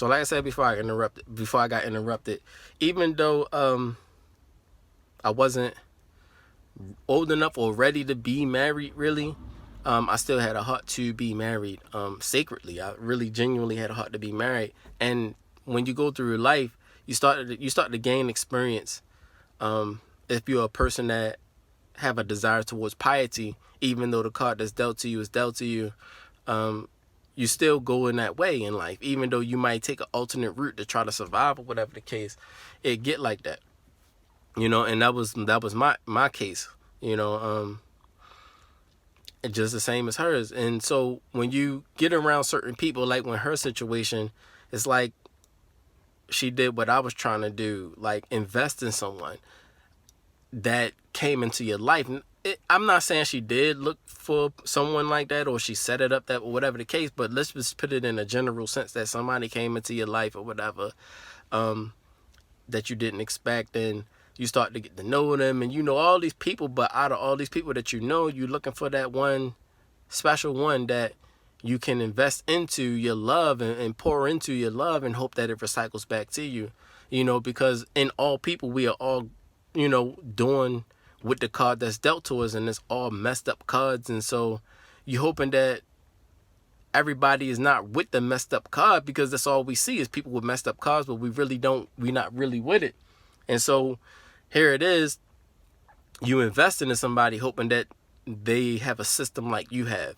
So like I said before I got interrupted, even though I wasn't old enough or ready to be married, really, I still had a heart to be married sacredly. I really genuinely had a heart to be married. And when you go through life, you start to gain experience. If you're a person that have a desire towards piety, even though the card that's dealt to you is dealt to you, you still go in that way in life. Even though you might take an alternate route to try to survive or whatever the case, it get like that. And that was my case. Just the same as hers. And so when you get around certain people, like when her situation, it's like she did what I was trying to do, like invest in someone that came into your life. I'm not saying she did look for someone like that or she set it up that or whatever the case, but let's just put it in a general sense that somebody came into your life or whatever, that you didn't expect, and you start to get to know them, and all these people, but out of all these people that you're looking for that one special one that you can invest into your love and pour into your love and hope that it recycles back to you. Because in all people, we are all, doing with the card that's dealt to us, and it's all messed up cards. And so you're hoping that everybody is not with the messed up card, because that's all we see is people with messed up cards, but we're not really with it. And so here it is, you invest into somebody hoping that they have a system like you have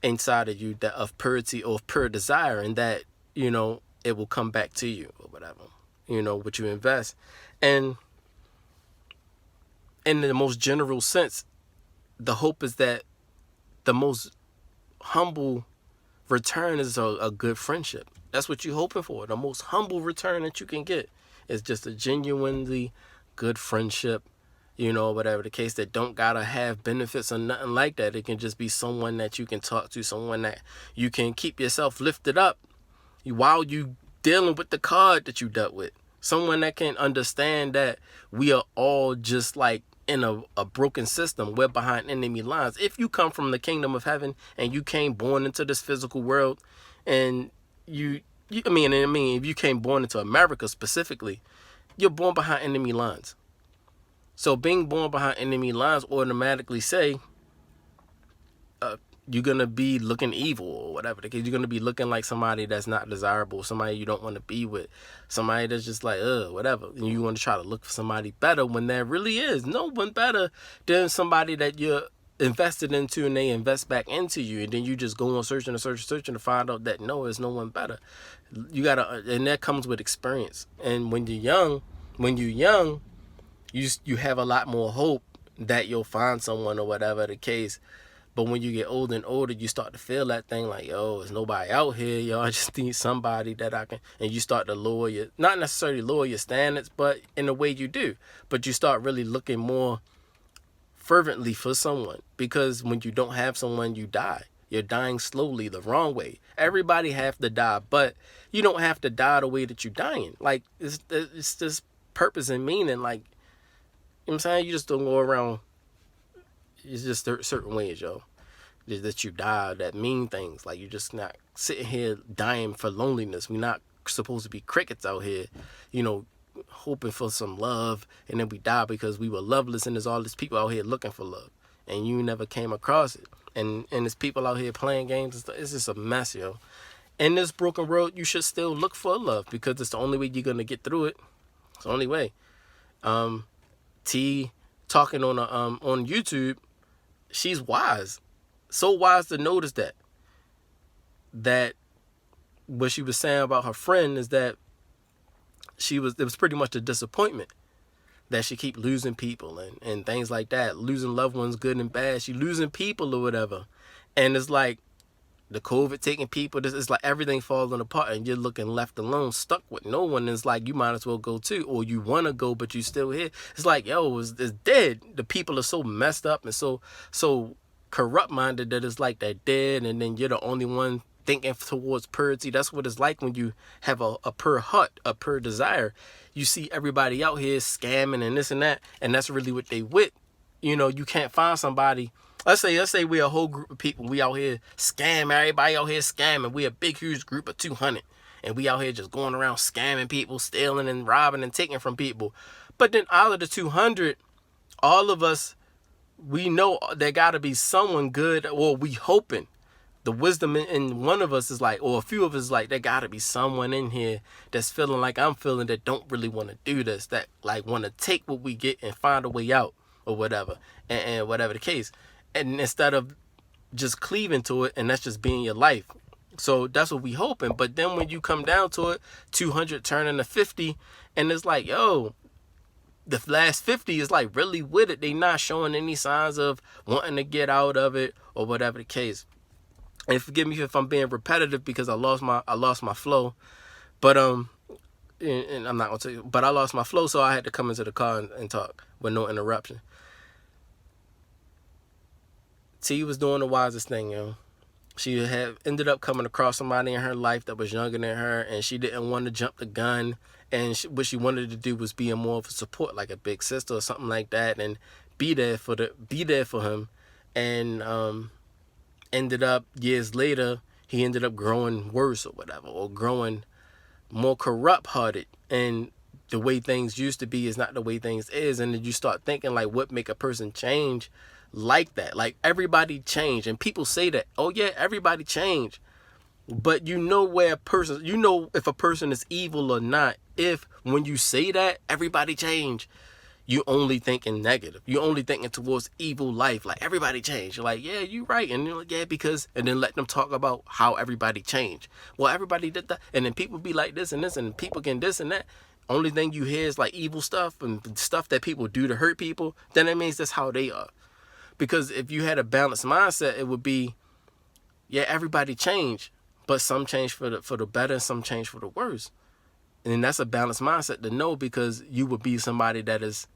inside of you, that of purity or of pure desire, and that, it will come back to you or whatever, what you invest. And in the most general sense, the hope is that the most humble return is a good friendship. That's what you're hoping for. The most humble return that you can get is just a genuinely good friendship, whatever the case, that don't gotta have benefits or nothing like that. It can just be someone that you can talk to, someone that you can keep yourself lifted up while you dealing with the card that you dealt with. Someone that can understand that we are all just like in a broken system. We're behind enemy lines. If you come from the kingdom of heaven and you came born into this physical world, and if you came born into America specifically, you're born behind enemy lines. So being born behind enemy lines automatically say you're going to be looking evil or whatever. You're going to be looking like somebody that's not desirable, somebody you don't want to be with, somebody that's just like, whatever. And you want to try to look for somebody better when there really is no one better than somebody that you're invested into and they invest back into you. And then you just go on searching to find out that no, there's no one better. And that comes with experience. And when you're young, you have a lot more hope that you'll find someone or whatever the case. But when you get older and older, you start to feel that thing like, there's nobody out here. Yo, I just need somebody that I can. And you start to not necessarily lower your standards, but in a way you do. But you start really looking more fervently for someone, because when you don't have someone, you die. You're dying slowly the wrong way. Everybody have to die, but you don't have to die the way that you're dying. Like, it's this purpose and meaning. Like, you know what I'm saying? You just don't go around. It's just certain ways, yo, that you die that mean things. Like, you're just not sitting here dying for loneliness. We're not supposed to be crickets out here, hoping for some love, and then we die because we were loveless, and there's all these people out here looking for love, and you never came across it. And there's people out here playing games and stuff. It's just a mess, yo. In this broken world, you should still look for love, because it's the only way you're gonna get through it. It's the only way. T talking on YouTube, she's wise, so wise to notice that what she was saying about her friend is that it was pretty much a disappointment that she keep losing people and things like that, losing loved ones, good and bad. She losing people or whatever, and it's like the COVID taking people. This is like everything falling apart, and you're looking left alone, stuck with no one. It's like you might as well go too, or you want to go but you still here. It's like, it's dead. The people are so messed up and so corrupt minded that it's like they're dead, and then you're the only one thinking towards purity. That's what it's like when you have a pure heart, a pure desire. You see everybody out here scamming and this and that, and that's really what they with. You can't find somebody. Let's say we're a whole group of people. We out here scamming. Everybody out here scamming. We a big, huge group of 200. and we out here just going around scamming people, stealing and robbing and taking from people. But then out of the 200, all of us, we know there got to be someone good, or we hoping. The wisdom in one of us is like, or a few of us is like, there got to be someone in here that's feeling like I'm feeling, that don't really want to do this, that like want to take what we get and find a way out or whatever, and whatever the case. And instead of just cleaving to it, and that's just being your life. So that's what we hoping. But then when you come down to it, 200 turning to 50, and it's like, yo, the last 50 is like really with it. They not showing any signs of wanting to get out of it or whatever the case. And forgive me if I'm being repetitive, because I lost my flow. But and I'm not gonna tell you, but I lost my flow, so I had to come into the car and talk with no interruption. T was doing the wisest thing, yo. She had ended up coming across somebody in her life that was younger than her, and she didn't want to jump the gun. And what she wanted to do was be more of a support, like a big sister or something like that, and be there for him. And ended up years later, he ended up growing worse or whatever, or growing more corrupt-hearted, and the way things used to be is not the way things is. And then you start thinking, like, what make a person change like that? Like, everybody change, and people say that, oh yeah, everybody change, but you know where a person, you know if a person is evil or not, if when you say that everybody change, you only thinking negative. You only thinking towards evil life. Like, everybody changed. You're like, yeah, you right. And you're like, yeah, because, and then let them talk about how everybody changed. Well, everybody did that. And then people be like this and this, and people can this and that. Only thing you hear is like evil stuff and stuff that people do to hurt people. Then it means that's how they are. Because if you had a balanced mindset, it would be, yeah, everybody changed, but some change for the better, and some change for the worse. And that's a balanced mindset to know, because you would be somebody that is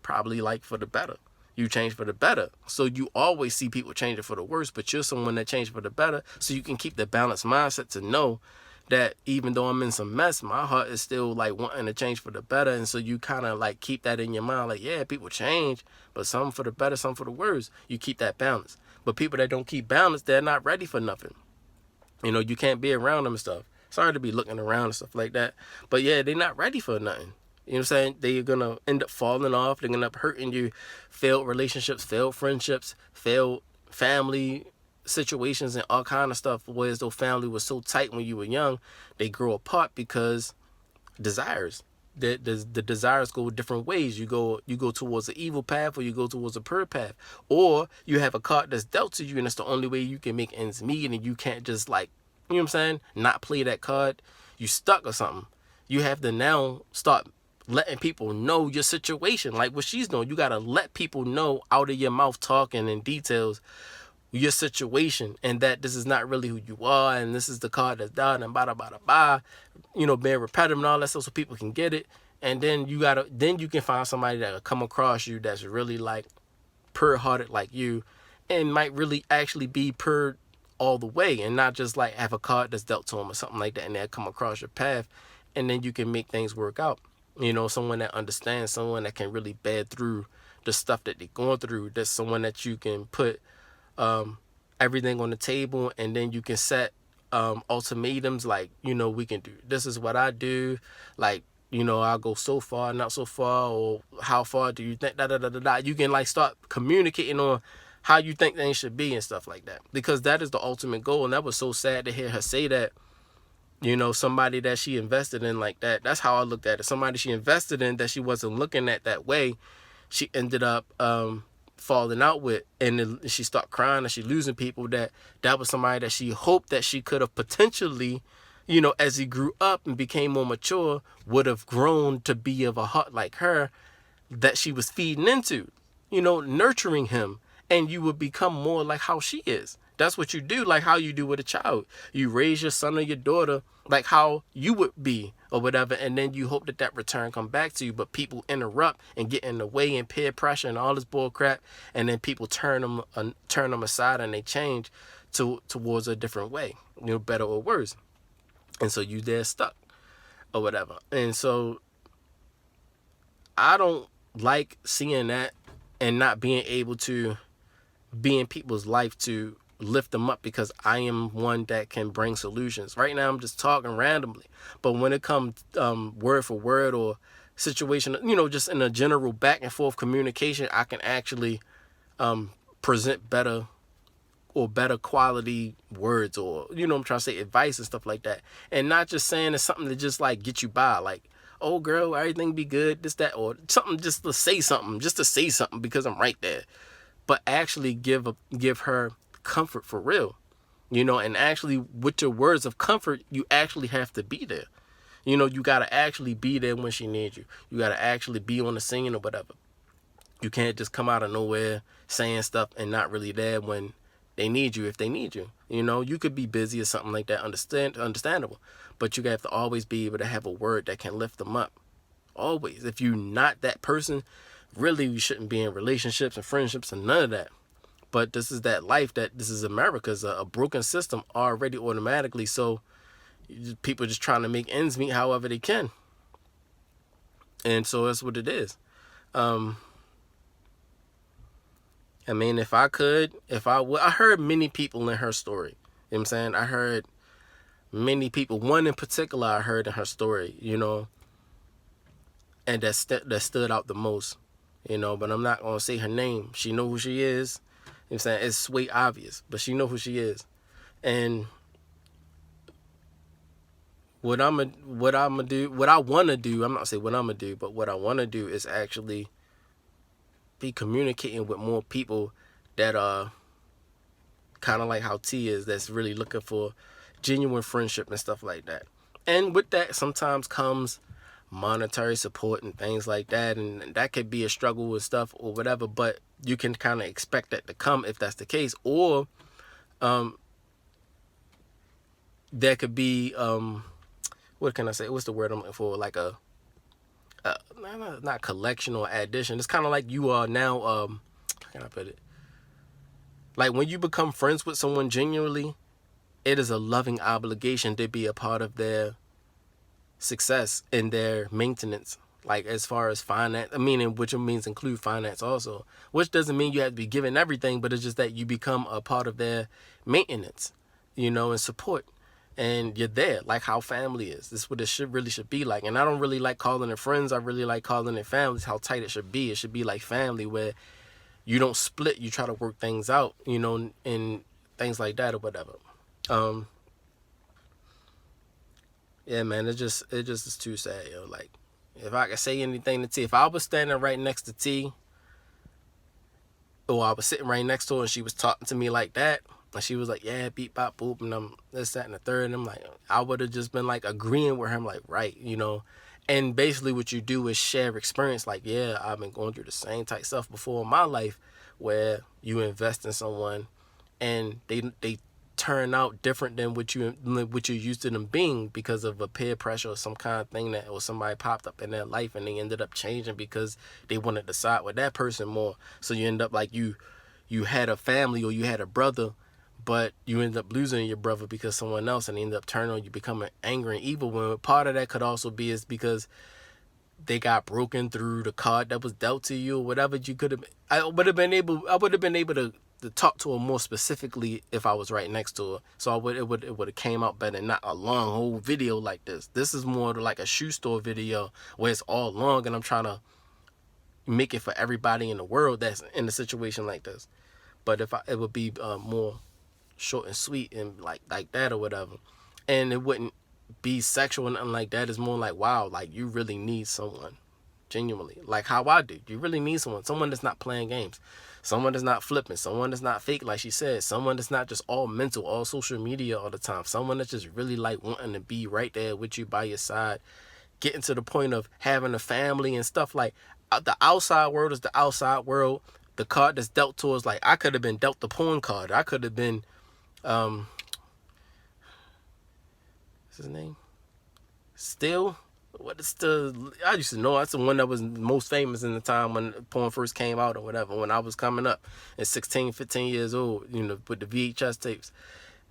probably like for the better. You change for the better. So you always see people changing for the worse, but you're someone that changed for the better. So you can keep the balanced mindset to know that even though I'm in some mess, my heart is still like wanting to change for the better. And so you kind of like keep that in your mind, like, yeah, people change, but some for the better, some for the worse. You keep that balance. But people that don't keep balance, they're not ready for nothing. You know, you can't be around them and stuff. Sorry to be looking around and stuff like that, but yeah, they're not ready for nothing. You know what I'm saying? They're going to end up falling off. They're going to end up hurting you. Failed relationships, failed friendships, failed family situations, and all kind of stuff. Whereas though family was so tight when you were young, they grow apart because desires. The desires go different ways. You go towards the evil path, or you go towards a pure path. Or you have a card that's dealt to you, and it's the only way you can make ends meet, and you can't just, like, you know what I'm saying, not play that card. You stuck or something. You have to now start letting people know your situation, like what she's doing. You got to let people know out of your mouth, talking in details, your situation, and that this is not really who you are, and this is the card that's done, and bada bada bada, you know, being repetitive and all that stuff, so people can get it. And then you can find somebody that will come across you that's really like pure hearted like you, and might really actually be pure all the way, and not just like have a card that's dealt to them or something like that, and they'll come across your path, and then you can make things work out. You know, someone that understands, someone that can really bear through the stuff that they're going through. That's someone that you can put everything on the table, and then you can set ultimatums, like, you know, we can do, this is what I do, like, you know, I'll go so far, not so far, or how far do you think, da da da da da. You can like start communicating on how you think things should be and stuff like that, because that is the ultimate goal. And that was so sad to hear her say that. You know, somebody that she invested in like that. That's how I looked at it. Somebody she invested in that she wasn't looking at that way, she ended up falling out with, and then she started crying, and she losing people that was somebody that she hoped that she could have potentially, you know, as he grew up and became more mature, would have grown to be of a heart like her, that she was feeding into, you know, nurturing him, and you would become more like how she is. That's what you do, like how you do with a child. You raise your son or your daughter like how you would be or whatever, and then you hope that return come back to you. But people interrupt and get in the way, and peer pressure and all this bull crap, and then people turn them aside, and they change towards a different way, you know, better or worse. And so you there stuck or whatever. And so I don't like seeing that, and not being able to be in people's life to lift them up because I am one that can bring solutions. Right now I'm just talking randomly, but when it comes word for word or situation, just in a general back and forth communication, I can actually present better quality words, or I'm trying to say, advice and stuff like that, and not just saying it's something to just like get you by, like, oh girl, everything be good, this, that, or something just to say something because I'm right there, but actually give her comfort for real, and actually with your words of comfort, you actually have to be there. You got to actually be there when she needs you. You got to actually be on the scene or whatever. You can't just come out of nowhere saying stuff and not really there when they need you, if they need you. You could be busy or something like that, understandable. But you have to always be able to have a word that can lift them up. Always. If you're not that person, really you shouldn't be in relationships and friendships and none of that. But this is that life, this is America's a broken system already automatically. So people just trying to make ends meet however they can. And so that's what it is. I mean, if I heard many people in her story. You know what I'm saying? I heard many people. One in particular I heard in her story, and that stood out the most, but I'm not going to say her name. She know who she is. You know what I'm saying? It's way obvious, but she know who she is. And what I want to do, I'm not saying what I'm going to do, but what I want to do is actually be communicating with more people that are kind of like how T is, that's really looking for genuine friendship and stuff like that. And with that sometimes comes monetary support and things like that, and that could be a struggle with stuff or whatever, but you can kind of expect that to come if that's the case. Or there could be what can I say, what's the word I'm looking for, like a not collection or addition. It's kind of like you are now how can I put it, like when you become friends with someone genuinely, it is a loving obligation to be a part of their success and their maintenance, like as far as finance, which means include finance also, which doesn't mean you have to be given everything, but it's just that you become a part of their maintenance, and support, and you're there, like how family is. This is what it should be like. And I don't really like calling it friends, I really like calling it family. It's how tight it should be. It should be like family, where you don't split, you try to work things out, and things like that or whatever. Yeah, man, it just is too sad, yo. Like, if I could say anything to T, if I was standing right next to T, or I was sitting right next to her and she was talking to me like that, and she was like, yeah, beep, bop, boop, and I'm this, that, and the third, and I'm like, I would have just been like agreeing with her. I'm like, right, and basically what you do is share experience. Like, yeah, I've been going through the same type stuff before in my life, where you invest in someone and they turn out different than what you're used to them being, because of a peer pressure or some kind of thing, that or somebody popped up in their life and they ended up changing because they wanted to side with that person more. So you end up like you had a family or you had a brother, but you end up losing your brother because someone else, and they end up turning on you, becoming angry and evil. When part of that could also be is because they got broken through the card that was dealt to you or whatever. I would have been able to talk to her more specifically if I was right next to her. So it would have came out better, not a long whole video like this. This is more like a shoe store video where it's all long, and I'm trying to make it for everybody in the world that's in a situation like this. But it would be more short and sweet and like that or whatever, and it wouldn't be sexual and nothing like that. It's more like, wow, like you really need someone genuinely, like how I do. You really need someone that's not playing games, someone that's not flipping, someone that's not fake, like she said, someone that's not just all mental, all social media all the time, someone that's just really like wanting to be right there with you by your side, getting to the point of having a family and stuff. Like, the outside world is the outside world. The card that's dealt to us, like, I could have been dealt the porn card. I could have been what's his name? Still? What is I used to know that's the one that was most famous in the time when porn first came out or whatever, when I was coming up at 16, 15 years old, with the VHS tapes.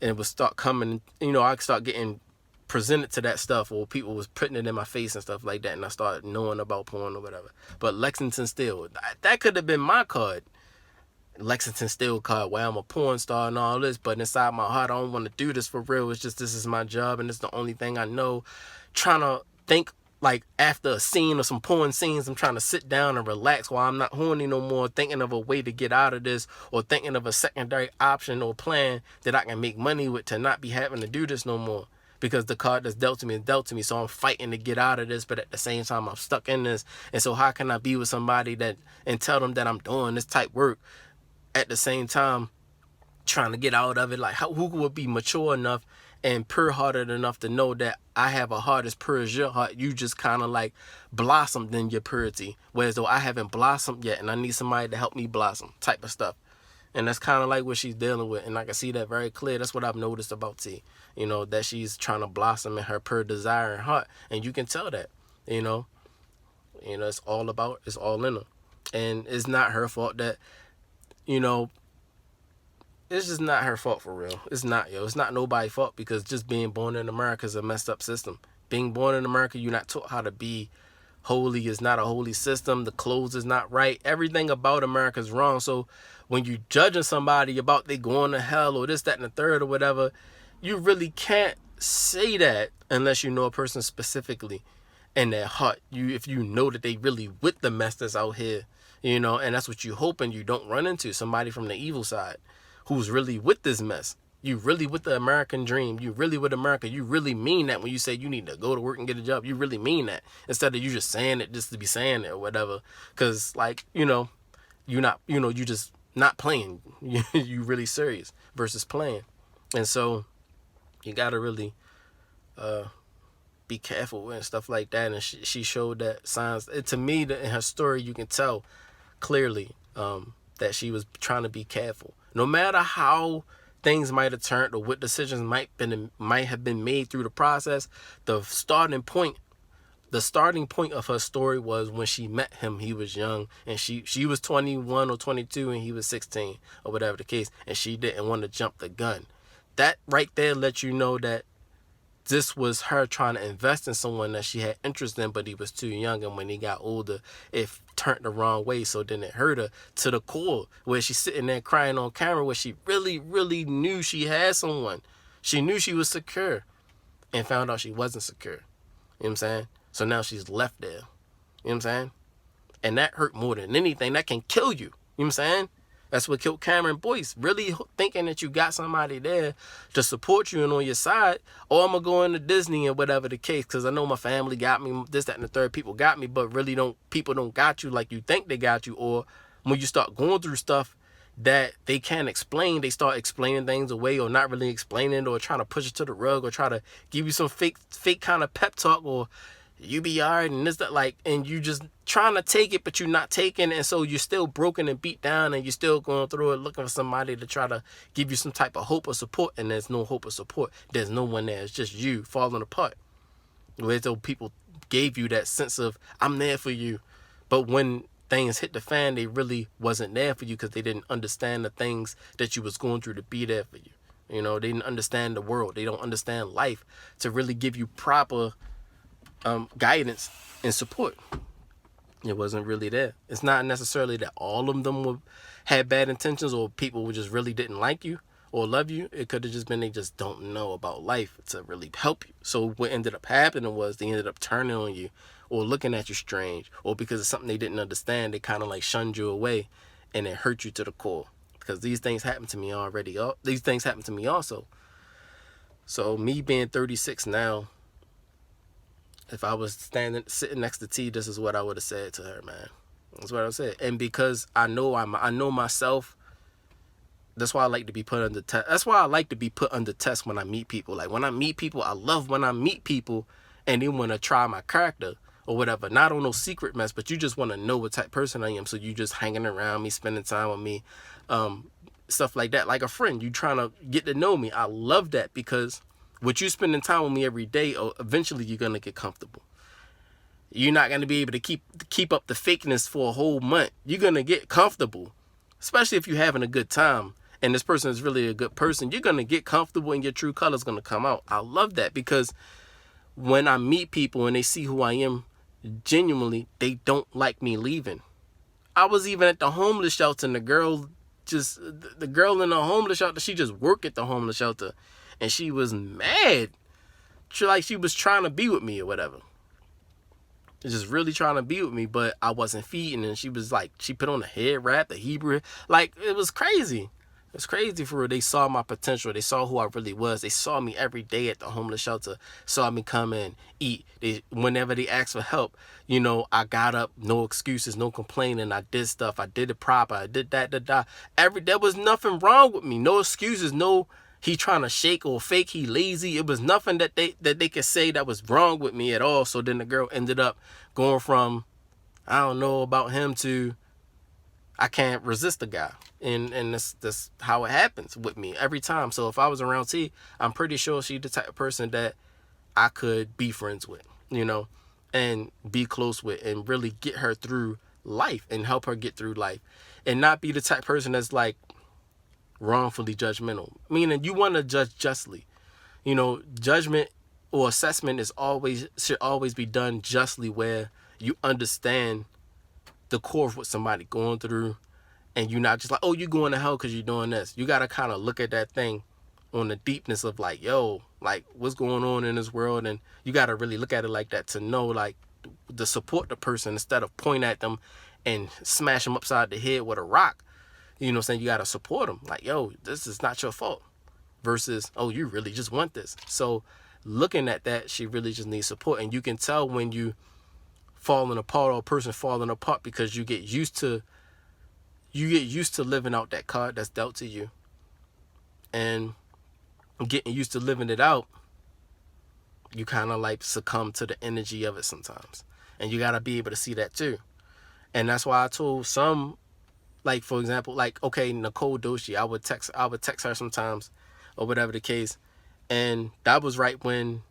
And it would start coming, I could start getting presented to that stuff, or people was putting it in my face and stuff like that, and I started knowing about porn or whatever. But Lexington Steel, that could have been my card. Lexington Steel card where I'm a porn star and all this, but inside my heart I don't want to do this for real. It's just this is my job and it's the only thing I know. Trying to think like after a scene or some porn scenes, I'm trying to sit down and relax while I'm not horny no more, thinking of a way to get out of this or thinking of a secondary option or plan that I can make money with to not be having to do this no more. Because the card that's dealt to me is dealt to me, so I'm fighting to get out of this, but at the same time I'm stuck in this. And so how can I be with somebody that and tell them that I'm doing this type work at the same time trying to get out of it? Like who would be mature enough and pure-hearted enough to know that I have a heart as pure as your heart? You just kind of like blossomed in your purity, whereas though I haven't blossomed yet and I need somebody to help me blossom type of stuff. And that's kind of like what she's dealing with, and I can see that very clear. That's what I've noticed about T, that she's trying to blossom in her pure desire and heart, and you can tell that, it's all in her. And it's not her fault that, it's just not her fault for real. It's not, it's not nobody's fault, because just being born in America is a messed up system. Being born in America, you're not taught how to be holy. Is not a holy system. The clothes is not right. Everything about America is wrong. So when you judging somebody about they going to hell or this, that, and the third or whatever, you really can't say that unless you know a person specifically in their heart. If you know that they really with the mess that's out here, and that's what you hoping you don't run into somebody from the evil side who's really with this mess. You really with the American dream. You really with America. You really mean that when you say you need to go to work and get a job. You really mean that, instead of you just saying it just to be saying it or whatever. Because you're not, you just not playing. You really serious versus playing. And so you got to really be careful and stuff like that. And she showed that signs. To me, in her story, you can tell clearly that she was trying to be careful. No matter how things might have turned or what decisions might have been made through the process, the starting point of her story was when she met him. He was young, and she was 21 or 22 and he was 16 or whatever the case, and she didn't want to jump the gun. That right there lets you know that this was her trying to invest in someone that she had interest in, but he was too young, and when he got older, it turned the wrong way. So then it hurt her to the core, where she's sitting there crying on camera, where she really, really knew she had someone. She knew she was secure and found out she wasn't secure. You know what I'm saying? So now she's left there. You know what I'm saying? And that hurt more than anything. That can kill you. You know what I'm saying? That's what killed Cameron Boyce. Really thinking that you got somebody there to support you and on your side. Or I'm going to go into Disney and whatever the case, because I know my family got me, this, that, and the third. People got me, but really people don't got you like you think they got you. Or when you start going through stuff that they can't explain, they start explaining things away or not really explaining, or trying to push it to the rug, or try to give you some fake kind of pep talk, or you be alright and this, that, and you just trying to take it, but you're not taking it, and so you're still broken and beat down, and you're still going through it looking for somebody to try to give you some type of hope or support, and there's no hope or support. There's no one there. It's just you falling apart. Whereas though people gave you that sense of, I'm there for you, but when things hit the fan, they really wasn't there for you, because they didn't understand the things that you was going through to be there for you. They didn't understand the world. They don't understand life to really give you proper guidance and support. It wasn't really there. It's not necessarily that all of them had bad intentions, or people who just really didn't like you or love you. It could have just been they just don't know about life to really help you. So what ended up happening was they ended up turning on you or looking at you strange, or because of something they didn't understand, they kind of like shunned you away, and it hurt you to the core. Because these things happened to me already. These things happened to me also. So me being 36 now, if I was sitting next to T, this is what I would have said to her, man. That's what I said. And because I know myself, that's why I like to be put under test. That's why I like to be put under test when I meet people. Like when I meet people, I love when I meet people and they want to try my character or whatever. Not on no secret mess, but you just want to know what type of person I am. So you just hanging around me, spending time with me, stuff like that. Like a friend, you trying to get to know me. I love that, because with you spending time with me every day, eventually you're going to get comfortable. You're not going to be able to keep up the fakeness for a whole month. You're going to get comfortable, especially if you're having a good time and this person is really a good person. You're going to get comfortable and your true color's going to come out. I love that, because when I meet people and they see who I am genuinely, they don't like me leaving. I was even at the homeless shelter and the girl, just, the girl in the homeless shelter, she just worked at the homeless shelter, and she was mad. Like she was trying to be with me or whatever. Just really trying to be with me, but I wasn't feeding, and she was like, she put on a head wrap, the Hebrew, like, it was crazy. It's crazy for real. They saw my potential. They saw who I really was. They saw me every day at the homeless shelter. Saw me come and eat. Whenever they asked for help, you know, I got up, no excuses, no complaining. I did stuff. I did it proper. I did that. There was nothing wrong with me. No excuses. No, he trying to shake or fake. He lazy. It was nothing that they could say that was wrong with me at all. So then the girl ended up going from, I don't know about him, to, I can't resist the guy. And that's how it happens with me every time. So if I was around T, I'm pretty sure she's the type of person that I could be friends with, you know, and be close with, and really get her through life and help her get through life, and not be the type of person that's like wrongfully judgmental. Meaning you want to judge justly. You know, judgment or assessment should always be done justly, where you understand the core of what somebody going through, and you're not just like, oh, you going to hell because you're doing this. You got to kind of look at that thing on the deepness of like, yo, like, what's going on in this world? And you got to really look at it like that to know, like, to support the person instead of point at them and smash them upside the head with a rock. You know what I'm saying? You got to support them. Like, yo, this is not your fault. Versus, oh, you really just want this. So looking at that, she really just needs support. And you can tell when you falling apart, or a person falling apart, because you get used to living out that card that's dealt to you, and getting used to living it out, you kind of like succumb to the energy of it sometimes, and you got to be able to see that too. And that's why I told some, like, for example, like, okay, Nicole Doshi, I would text her sometimes or whatever the case, and that was right when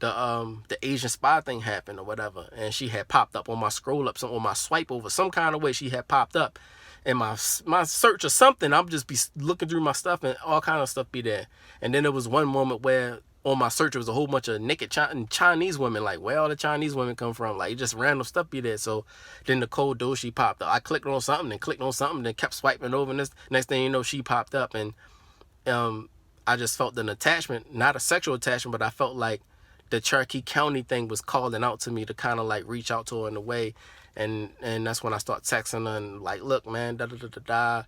the Asian spy thing happened or whatever, and she had popped up on my scroll up, on my swipe over, some kind of way she had popped up in my search or something. I'm just be looking through my stuff, and all kind of stuff be there. And then there was one moment where on my search, it was a whole bunch of naked Chinese women. Like, where all the Chinese women come from? Like, just random stuff be there. So then Nicole Doshi popped up. I clicked on something, and clicked on something, then kept swiping over, and this next thing you know, she popped up. And I just felt an attachment, not a sexual attachment, but I felt like the Cherokee County thing was calling out to me to kind of like reach out to her in a way. And that's when I start texting her and like, look, man, da-da-da-da-da,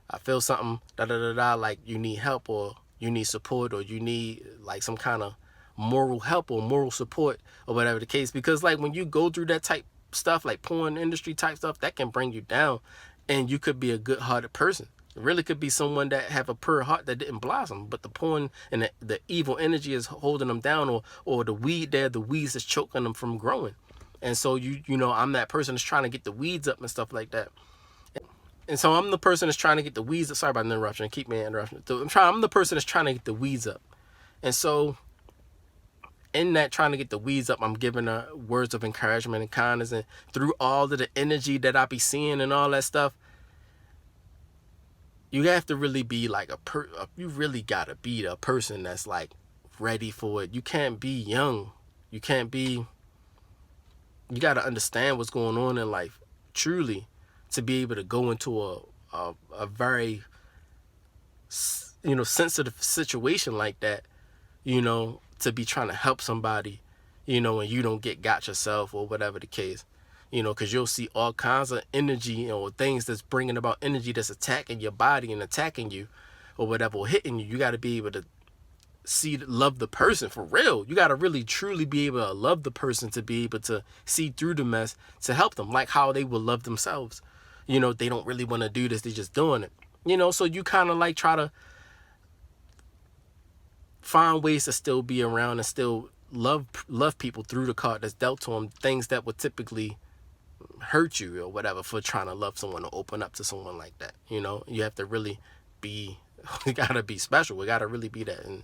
I feel something, da-da-da-da, like you need help, or you need support, or you need like some kind of moral help or moral support, or whatever the case. Because like when you go through that type stuff, like porn industry type stuff, that can bring you down, and you could be a good-hearted person. It really could be someone that have a pure heart that didn't blossom, but the porn and the evil energy is holding them down, or the weeds is choking them from growing. And so you know, I'm that person that's trying to get the weeds up and stuff like that. And so I'm the person that's trying to get the weeds up. Sorry about the interruption. Keep me interrupting. I'm the person that's trying to get the weeds up. And so in that trying to get the weeds up, I'm giving her words of encouragement and kindness. And through all of the energy that I be seeing and all that stuff, you have to really be like you really got to be the person that's like ready for it. You can't be young. You got to understand what's going on in life, truly, to be able to go into a very, you know, sensitive situation like that, you know, to be trying to help somebody, you know, and you don't get got yourself or whatever the case, you know, because you'll see all kinds of energy, you know, things that's bringing about energy that's attacking your body and attacking you or whatever, or hitting you. You got to be able to love the person for real. You got to really truly be able to love the person to be able to see through the mess, to help them, like how they will love themselves. You know, they don't really want to do this, they just doing it, you know. So you kind of like try to find ways to still be around and still love people through the card that's dealt to them, things that would typically hurt you or whatever, for trying to love someone or open up to someone like that. You know, you have to really be, we gotta be special. We gotta really be that. And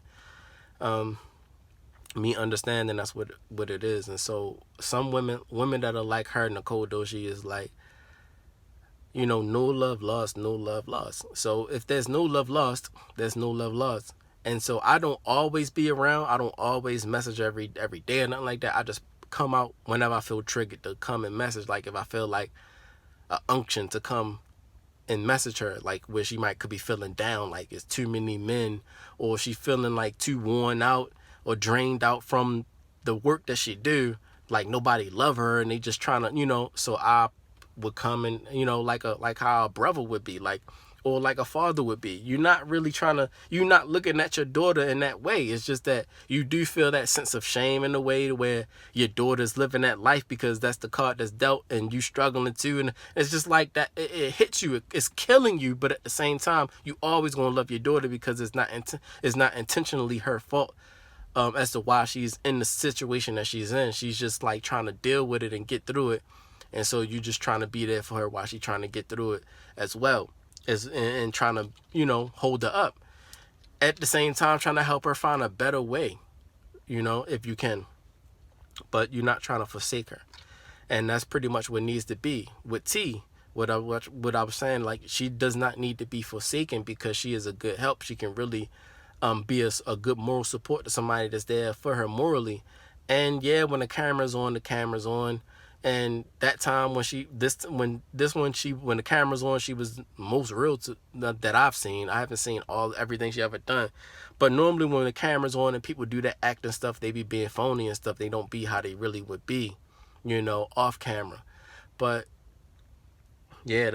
me understanding that's what it is. And so some women that are like her, Nicole Doshi, is like, you know, no love lost, no love lost. So if there's no love lost, there's no love lost. And so I don't always be around. I don't always message every day or nothing like that. I just come out whenever I feel triggered to come and message. Like if I feel like a unction to come and message her, like where she could be feeling down, like it's too many men, or she feeling like too worn out or drained out from the work that she do, like nobody love her and they just trying to, so I would come and, like how a brother would be, like, or like a father would be. You're not looking at your daughter in that way. It's just that you do feel that sense of shame in a way where your daughter's living that life because that's the card that's dealt and you struggling too. And it's just like that. It hits you. It's killing you. But at the same time, you always going to love your daughter because it's not intentionally her fault. As to why she's in the situation that she's in. She's just like trying to deal with it and get through it. And so you just trying to be there for her while she's trying to get through it as well. And trying to, hold her up. At the same time, trying to help her find a better way, if you can. But you're not trying to forsake her. And that's pretty much what needs to be. With T, what I was saying, like, she does not need to be forsaken because she is a good help. She can really be a good moral support to somebody that's there for her morally. And yeah, when the camera's on. And that time when the camera's on, she was most real that I've seen. I haven't seen everything she ever done, but normally when the camera's on and people do that acting stuff, they be being phony and stuff. They don't be how they really would be, off camera. But yeah,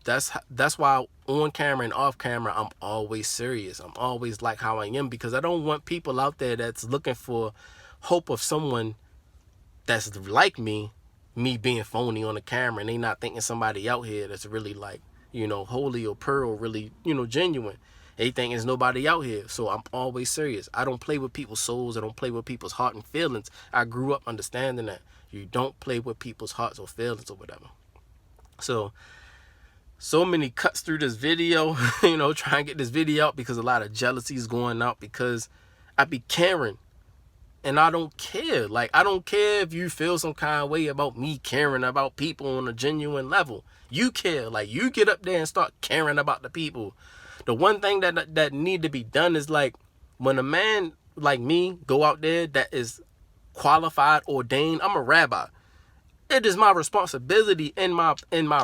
that's why on camera and off camera, I'm always serious. I'm always like how I am because I don't want people out there that's looking for hope of someone that's like me being phony on the camera and they not thinking somebody out here that's really like, holy or pure or really, genuine. They think there's nobody out here. So I'm always serious. I don't play with people's souls. I don't play with people's heart and feelings. I grew up understanding that you don't play with people's hearts or feelings or whatever. So many cuts through this video, trying to get this video out because a lot of jealousy is going out because I be caring. And I don't care. Like, I don't care if you feel some kind of way about me caring about people on a genuine level. You care. Like, you get up there and start caring about the people. The one thing that need to be done is, like, when a man like me go out there that is qualified, ordained, I'm a rabbi. It is my responsibility and my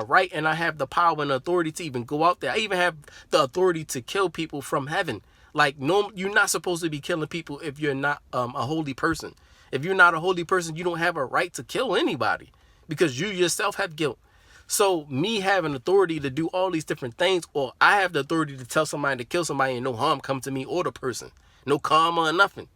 right, and I have the power and authority to even go out there. I even have the authority to kill people from heaven. Like, no, you're not supposed to be killing people if you're not a holy person. If you're not a holy person, you don't have a right to kill anybody because you yourself have guilt. So me having authority to do all these different things, or I have the authority to tell somebody to kill somebody and no harm come to me or the person. No karma or nothing.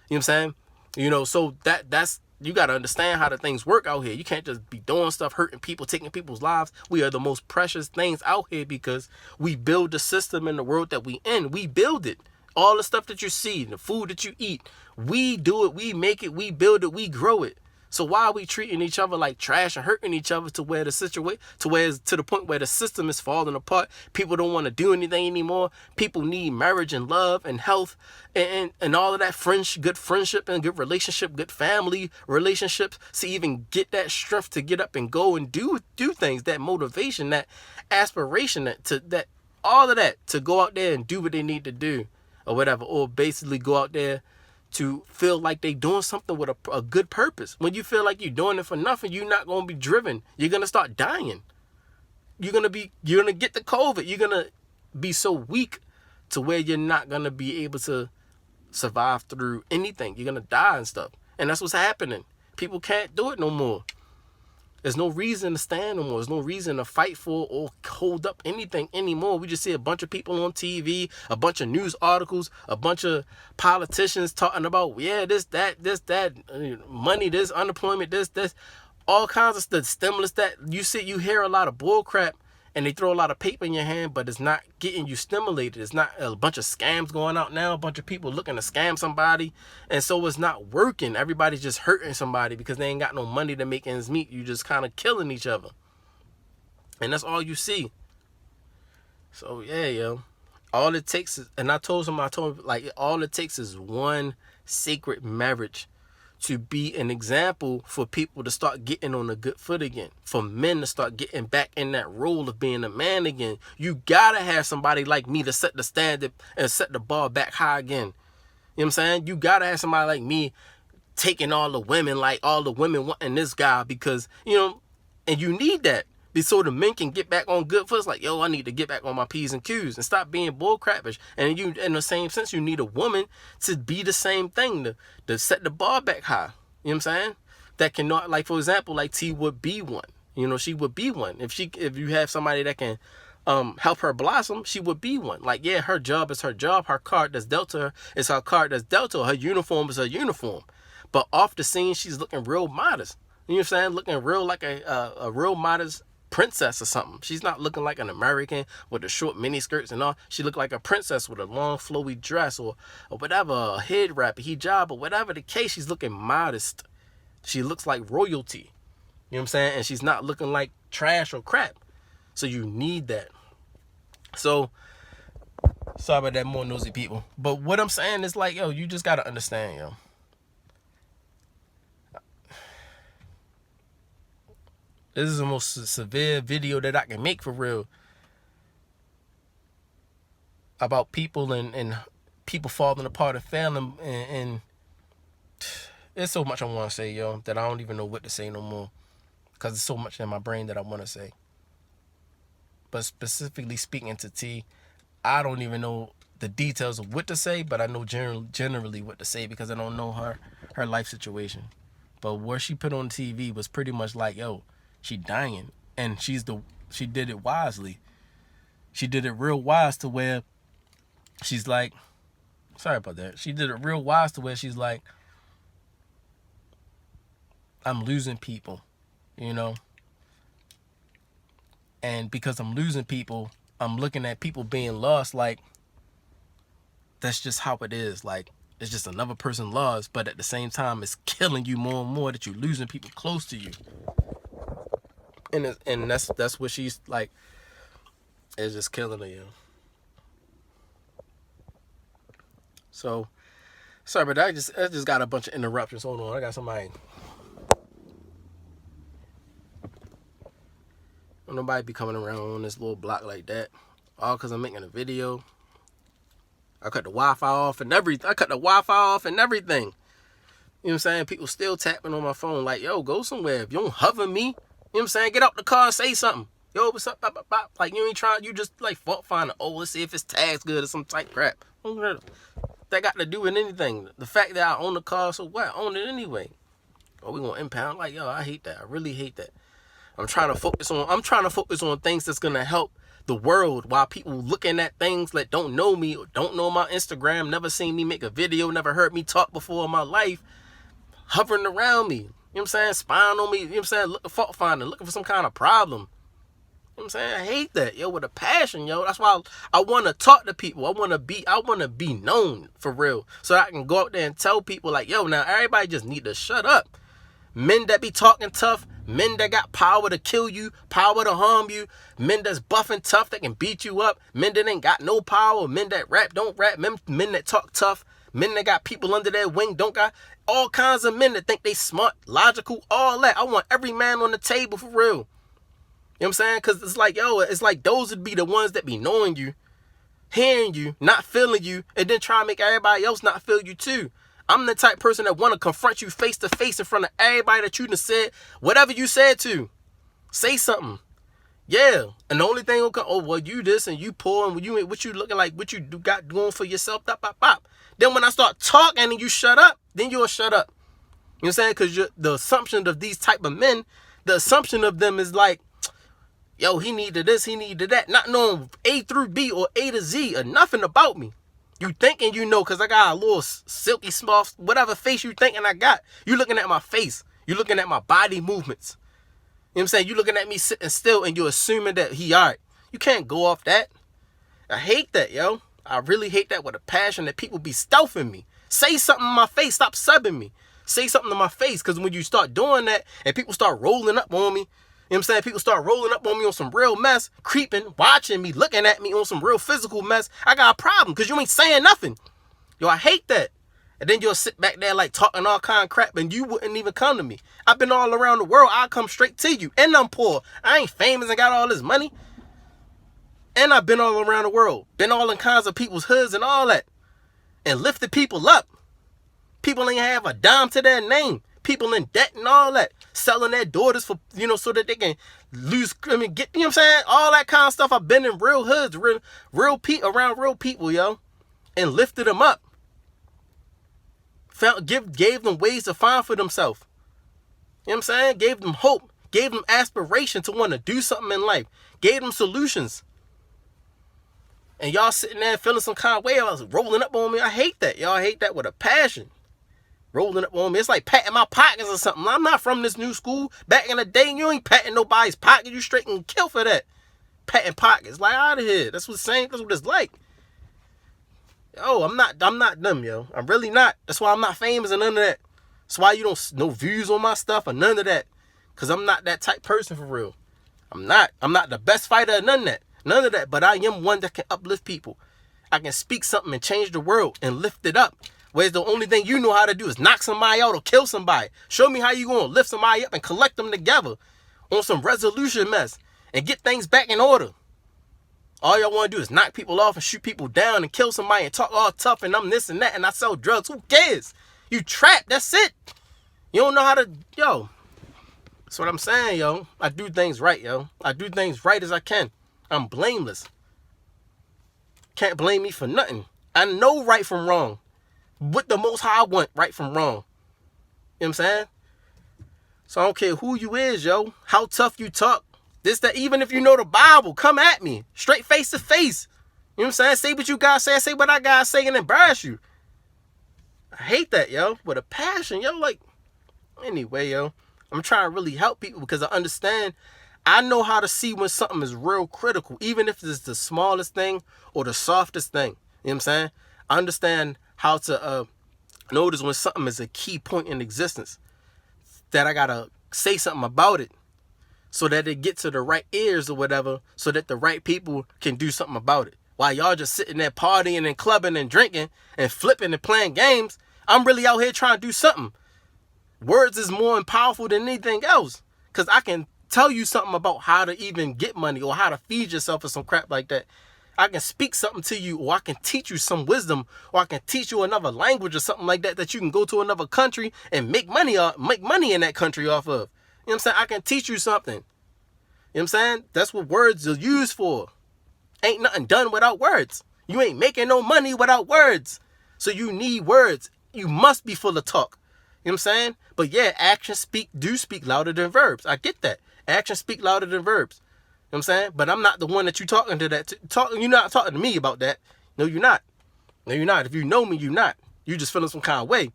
You know what I'm saying? So that's you got to understand how the things work out here. You can't just be doing stuff, hurting people, taking people's lives. We are the most precious things out here because we build the system in the world that we in. We build it. All the stuff that you see, the food that you eat, we do it, we make it, we build it, we grow it. So why are we treating each other like trash and hurting each other to where to the point where the system is falling apart? People don't want to do anything anymore. People need marriage and love and health and all of that good friendship and good relationship, good family relationships to even get that strength to get up and go and do things, that motivation, that aspiration, that all of that to go out there and do what they need to do or whatever, or basically go out there to feel like they doing something with a good purpose. When you feel like you're doing it for nothing, you're not going to be driven. You're going to start dying. You're going to get the COVID. You're going to be so weak to where you're not going to be able to survive through anything. You're going to die and stuff. And that's what's happening. People can't do it no more. There's no reason to stand no more. There's no reason to fight for or hold up anything anymore. We just see a bunch of people on TV, a bunch of news articles, a bunch of politicians talking about, this, that, money, this, unemployment, this, all kinds of stuff, stimulus, that. You hear a lot of bull crap and they throw a lot of paper in your hand, but it's not getting you stimulated. It's not a bunch of scams going out now, a bunch of people looking to scam somebody, and so it's not working. Everybody's just hurting somebody because they ain't got no money to make ends meet. You just kind of killing each other, and that's all you see. So yeah, yo, all it takes is, and I told him, like, all it takes is one sacred marriage to be an example for people to start getting on a good foot again, for men to start getting back in that role of being a man again. You gotta have somebody like me to set the standard and set the bar back high again. You know what I'm saying? You gotta have somebody like me taking all the women wanting this guy because, and you need that So the men can get back on good foot. It's like, yo, I need to get back on my P's and Q's and stop being bull crappish. And you, in the same sense, you need a woman to be the same thing, to set the bar back high. You know what I'm saying? That cannot, like, for example, like T would be one. You know, she would be one. If you have somebody that can help her blossom, she would be one. Like, yeah, her job is her job. Her card that's dealt to her is her card that's dealt to her. Her uniform is her uniform. But off the scene, she's looking real modest. You know what I'm saying? Looking real like a real modest princess or something. She's not looking like an American with the short mini skirts and all. She looked like a princess with a long flowy dress or whatever, a head wrap, a hijab, or whatever the case. She's looking modest. She looks like royalty. You know what I'm saying? And she's not looking like trash or crap. So you need that. So sorry about that, more nosy people. But what I'm saying is, like, yo, you just gotta understand, yo. This is the most severe video that I can make, for real, about people and people falling apart and failing, and there's so much I want to say, yo, that I don't even know what to say no more, because there's so much in my brain that I want to say. But specifically speaking to T, I don't even know the details of what to say, but I know generally what to say, because I don't know her life situation. But what she put on TV was pretty much like, yo, she dying, and she did it wisely. She did it real wise to where she's like, sorry about that. She did it real wise to where she's like, I'm losing people, you know? And because I'm losing people, I'm looking at people being lost like, that's just how it is. Like, it's just another person lost, but at the same time, it's killing you more and more that you're losing people close to you. And that's what she's like, it's just killing her, yo. So, sorry, but I just got a bunch of interruptions. Hold on, I got somebody. Nobody be coming around on this little block like that. All because I'm making a video. I cut the Wi-Fi off and everything. You know what I'm saying? People still tapping on my phone like, yo, go somewhere. If you don't hover me, you know what I'm saying? Get out the car and say something. Yo, what's up? Bop, bop, bop. Like, you ain't trying, you just like fault finding. Oh, let's see if his tag's good or some type crap. That got to do with anything. The fact that I own the car, so what? I own it anyway. Oh, we gonna impound? Like, yo, I hate that. I really hate that. I'm trying to focus on things that's gonna help the world, while people looking at things that don't know me or don't know my Instagram, never seen me make a video, never heard me talk before in my life, hovering around me. You know what I'm saying? Spying on me. You know what I'm saying? Fault finding, looking for some kind of problem. You know what I'm saying? I hate that, yo, with a passion, yo. That's why I want to talk to people. I want to be known, for real, so I can go out there and tell people like, yo, now everybody just need to shut up. Men that be talking tough, men that got power to kill you, power to harm you, men that's buffing tough that can beat you up, men that ain't got no power, men that rap, don't rap, men that talk tough, men that got people under their wing, don't got all kinds of men that think they smart, logical, all that. I want every man on the table, for real. You know what I'm saying? Because it's like, yo, it's like those would be the ones that be knowing you, hearing you, not feeling you, and then try to make everybody else not feel you too. I'm the type person that want to confront you face to face in front of everybody that you done said whatever you said to. Say something. Yeah. And the only thing will come, oh, well, you this and you poor and what you looking like, what you got going for yourself, bop, bop, bop. Then when I start talking and you shut up, then you'll shut up. You know what I'm saying? Because the assumption of these type of men, the assumption of them is like, yo, he needed this, he needed that. Not knowing A through B or A to Z or nothing about me. You thinking you know because I got a little silky small, whatever face you thinking I got. You looking at my face. You looking at my body movements. You know what I'm saying? You looking at me sitting still and you assuming that he all right. You can't go off that. I hate that, yo. I really hate that with a passion, that people be stealthing me. Say something in my face. Stop subbing me. Say something to my face, because when you start doing that and people start rolling up on me, you know what I'm saying? People start rolling up on me on some real mess, creeping, watching me, looking at me on some real physical mess. I got a problem because you ain't saying nothing. Yo, I hate that. And then you'll sit back there like talking all kind of crap and you wouldn't even come to me. I've been all around the world. I'll come straight to you. And I'm poor. I ain't famous and got all this money. And I've been all around the world. Been all in kinds of people's hoods and all that. And lifted people up. People ain't have a dime to their name. People in debt and all that. Selling their daughters for, so that they can get, you know what I'm saying? All that kind of stuff. I've been in real hoods, around real people, yo, and lifted them up. Gave them ways to find for themselves. You know what I'm saying? Gave them hope. Gave them aspiration to want to do something in life. Gave them solutions. And y'all sitting there feeling some kind of way. I was rolling up on me. I hate that. Y'all hate that with a passion. Rolling up on me. It's like patting my pockets or something. I'm not from this new school. Back in the day, you ain't patting nobody's pocket. You straight and kill for that. Patting pockets. Like, out of here. That's what's saying. That's what it's like. Yo, I'm not them, yo. I'm really not. That's why I'm not famous and none of that. That's why you don't no views on my stuff or none of that. Because I'm not that type person for real. I'm not the best fighter or none of that. None of that. But I am one that can uplift people. I can speak something and change the world and lift it up. Whereas the only thing you know how to do is knock somebody out or kill somebody. Show me how you going to lift somebody up and collect them together on some resolution mess and get things back in order. All y'all want to do is knock people off and shoot people down and kill somebody and talk all tough and I'm this and that and I sell drugs. Who cares? You trapped. That's it. You don't know how to, yo. That's what I'm saying, yo. I do things right, yo. I do things right as I can. I'm blameless. Can't blame me for nothing. I know right from wrong. What the most high want, right from wrong. You know what I'm saying? So I don't care who you is, yo. How tough you talk. This, that, even if you know the Bible, come at me. Straight face to face. You know what I'm saying? Say what you gotta say what I gotta say and embarrass you. I hate that, yo. With a passion, yo. Like, anyway, yo. I'm trying to really help people because I understand. I know how to see when something is real critical, even if it's the smallest thing or the softest thing. You know what I'm saying? I understand how to notice when something is a key point in existence. That I gotta say something about it so that it gets to the right ears or whatever, so that the right people can do something about it. While y'all just sitting there partying and clubbing and drinking and flipping and playing games, I'm really out here trying to do something. Words is more powerful than anything else. Because I can tell you something about how to even get money or how to feed yourself or some crap like that. I can speak something to you, or I can teach you some wisdom, or I can teach you another language or something like that that you can go to another country and make money in that country off of. You know what I'm saying? I can teach you something. You know what I'm saying? That's what words are used for. Ain't nothing done without words. You ain't making no money without words. So you need words. You must be full of talk. You know what I'm saying? But yeah, actions do speak louder than verbs. I get that. Actions speak louder than verbs. You know what I'm saying? But I'm not the one that you talking to that. You're not talking to me about that. No, you're not. No, you're not. If you know me, you're not. You just feeling some kind of way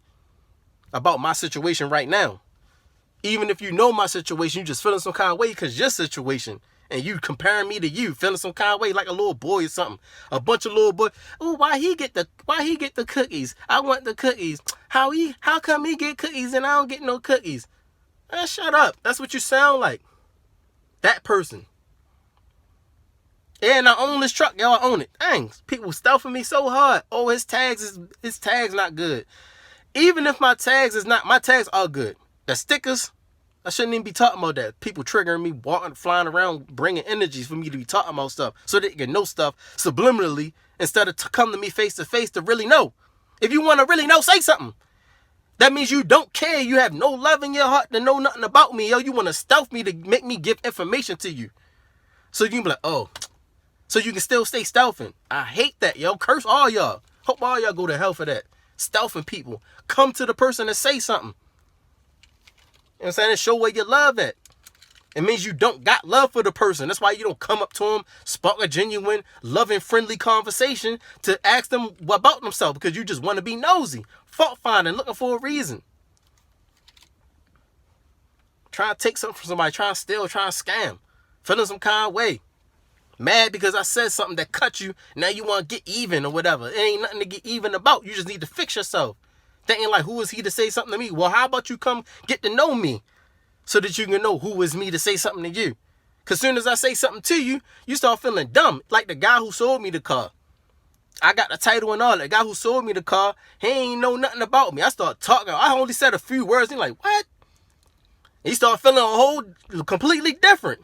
about my situation right now. Even if you know my situation, you just feeling some kind of way because your situation. And you comparing me to you, feeling some kind of way like a little boy or something. A bunch of little boys. Oh, why he get the cookies? I want the cookies. How come he get cookies and I don't get no cookies? Man, shut up. That's what you sound like. That person. Yeah, and I own this truck. Yo, I own it. Dang, people stealthing me so hard. Oh, his tags not good. Even if my tags are good. The stickers, I shouldn't even be talking about that. People triggering me, flying around, bringing energies for me to be talking about stuff so they can know stuff subliminally instead of come to me face to face to really know. If you want to really know, say something. That means you don't care. You have no love in your heart to know nothing about me, yo. You want to stealth me to make me give information to you. So you can be like, oh. So you can still stay stealthing. I hate that, yo. Curse all y'all. Hope all y'all go to hell for that. Stealthing people. Come to the person and say something. You know what I'm saying? And show where your love at. It means you don't got love for the person. That's why you don't come up to them, spark a genuine, loving, friendly conversation to ask them about themselves because you just want to be nosy, fault finding, looking for a reason. Trying to take something from somebody, trying to steal, trying to scam, feeling some kind of way. Mad because I said something that cut you. Now you want to get even or whatever. It ain't nothing to get even about. You just need to fix yourself. Thinking like, who is he to say something to me? Well, how about you come get to know me so that you can know who is me to say something to you? Because soon as I say something to you, you start feeling dumb. Like the guy who sold me the car. I got the title and all that. The guy who sold me the car, he ain't know nothing about me. I start talking. I only said a few words. He's like, what? He started feeling completely different.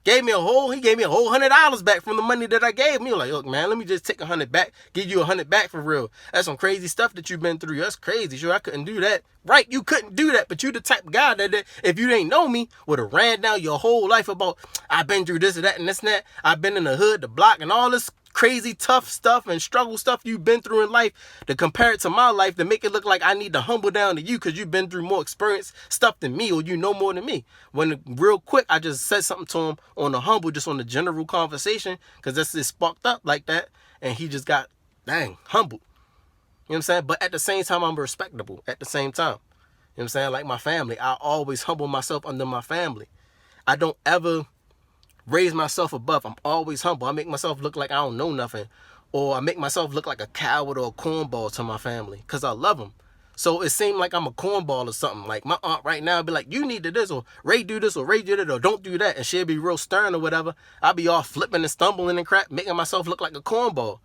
He gave me a whole $100 back from the money that I gave him. He was like, look, man, let me just take 100 back, give you 100 back for real. That's some crazy stuff that you've been through. That's crazy. Sure, I couldn't do that. Right, you couldn't do that, but you the type of guy that if you didn't know me, would have ran down your whole life about, I've been through this and that and this and that. I've been in the hood, the block, and all this crazy tough stuff and struggle stuff you've been through in life, to compare it to my life, to make it look like I need to humble down to you because you've been through more experience stuff than me, or you know more than me. When real quick I just said something to him on the humble, just on the general conversation, because that's just sparked up like that, and he just got humbled. You know what I'm saying? But at the same time, I'm respectable at the same time. You know what I'm saying? Like my family, I always humble myself under my family. I don't ever raise myself above. I'm always humble. I make myself look like I don't know nothing, or I make myself look like a coward or a cornball to my family because I love them. So it seemed like I'm a cornball or something. Like my aunt right now be like, you need to this, or Ray do this, or Ray do that, or don't do that, and she'll be real stern or whatever. I'll be all flipping and stumbling and crap, making myself look like a cornball.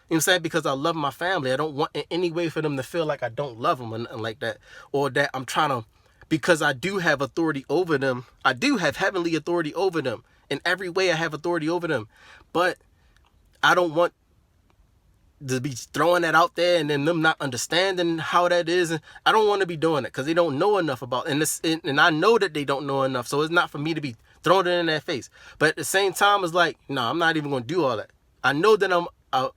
You know what I'm saying? Because I love my family. I don't want in any way for them to feel like I don't love them or nothing like that. Or that I'm trying to, because I do have authority over them. I do have heavenly authority over them. In every way I have authority over them. But I don't want to be throwing that out there and then them not understanding how that is. And I don't want to be doing it because they don't know enough about it. And I know that they don't know enough. So it's not for me to be throwing it in their face. But at the same time, it's like, no, I'm not even going to do all that. I know that I'm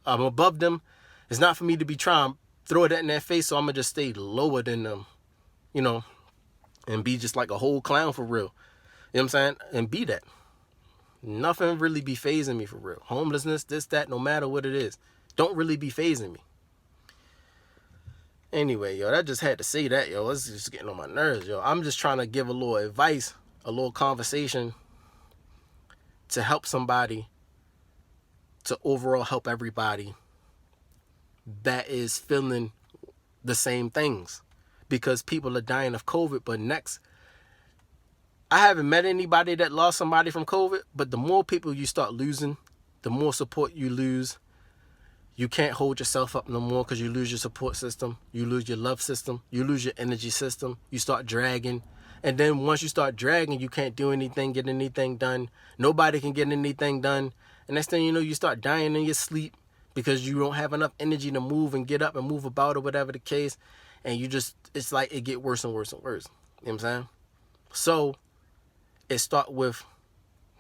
above them. It's not for me to be trying to throw that in their face, so I'm going to just stay lower than them, you know, and be just like a whole clown for real. You know what I'm saying? And be that. Nothing really be phasing me for real. Homelessness, this, that, no matter what it is, don't really be phasing me. Anyway, yo, I just had to say that, yo. It's just getting on my nerves, yo. I'm just trying to give a little advice, a little conversation to help somebody, to overall help everybody that is feeling the same things, because people are dying of COVID. But next, I haven't met anybody that lost somebody from COVID, but the more people you start losing, the more support you lose. You can't hold yourself up no more because you lose your support system. You lose your love system. You lose your energy system. You start dragging. And then once you start dragging, you can't do anything, get anything done. Nobody can get anything done. And next thing you know, you start dying in your sleep because you don't have enough energy to move and get up and move about or whatever the case. And you just, it's like it get worse and worse and worse. You know what I'm saying? So it starts with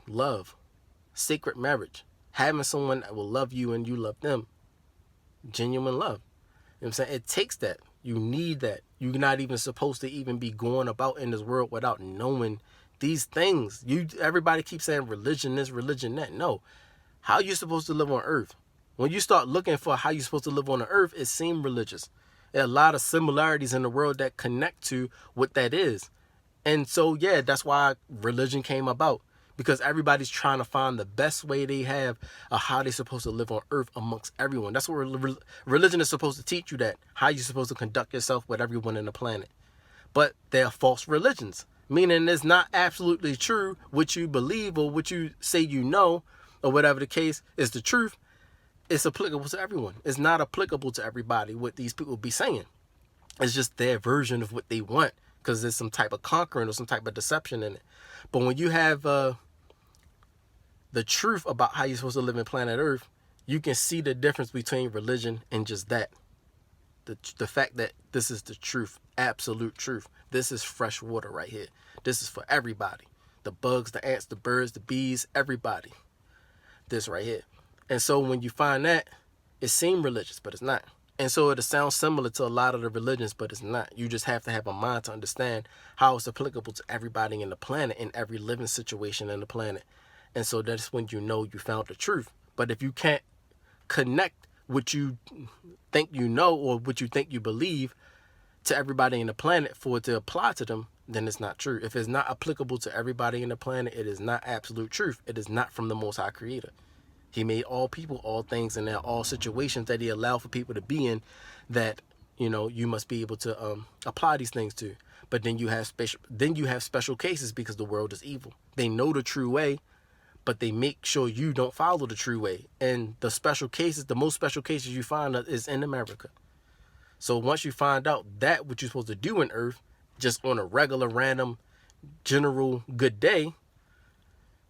love, sacred marriage, having someone that will love you and you love them. Genuine love. You know what I'm saying? It takes that. You need that. You're not even supposed to even be going about in this world without knowing these things. Everybody keeps saying religion this, religion that. No. How you supposed to live on earth? When you start looking for how you're supposed to live on the earth, it seems religious. There are a lot of similarities in the world that connect to what that is. And so, yeah, that's why religion came about. Because everybody's trying to find the best way they have of how they're supposed to live on earth amongst everyone. That's what religion is supposed to teach you, that how you're supposed to conduct yourself with everyone in the planet. But they're false religions, meaning it's not absolutely true what you believe or what you say you know or whatever the case is the truth. It's applicable to everyone. It's not applicable to everybody what these people be saying. It's just their version of what they want because there's some type of conquering or some type of deception in it. But when you have the truth about how you're supposed to live in planet Earth, you can see the difference between religion and just that. The fact that this is the truth, absolute truth. This is fresh water right here. This is for everybody. The bugs, the ants, the birds, the bees, everybody. This right here. And so when you find that, it seems religious, but it's not. And so it sounds similar to a lot of the religions, but it's not. You just have to have a mind to understand how it's applicable to everybody in the planet, in every living situation in the planet. And so that's when you know you found the truth. But if you can't connect what you think you know or what you think you believe to everybody in the planet for it to apply to them, then it's not true. If it's not applicable to everybody in the planet, it is not absolute truth. It is not from the Most High Creator. He made all people, all things, and all situations that he allowed for people to be in that, you know, you must be able to apply these things to. But then you have special cases because the world is evil. They know the true way, but they make sure you don't follow the true way. And the special cases, the most special cases you find is in America. So once you find out that what you're supposed to do in Earth, just on a regular, random, general good day,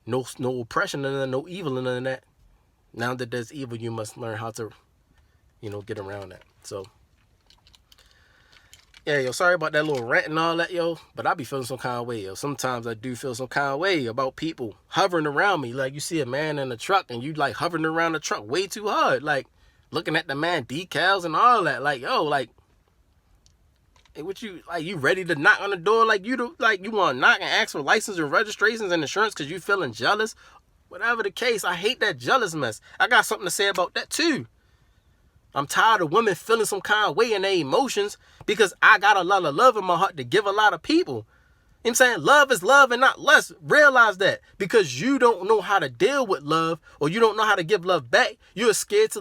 No oppression and no evil and none of that. Now that there's evil, you must learn how to, get around that. So, yeah, yo, sorry about that little rant and all that, yo. But I be feeling some kind of way, yo. Sometimes I do feel some kind of way about people hovering around me. Like, you see a man in a truck and you, like, hovering around the truck way too hard. Like, looking at the man decals and all that. Like, yo, like, hey, what you, like, you ready to knock on the door? Like, you want to knock and ask for license and registrations and insurance because you feeling jealous? Whatever the case, I hate that jealous mess. I got something to say about that, too. I'm tired of women feeling some kind of way in their emotions because I got a lot of love in my heart to give a lot of people. You know what I'm saying? Love is love and not less. Realize that. Because you don't know how to deal with love or you don't know how to give love back, you're scared to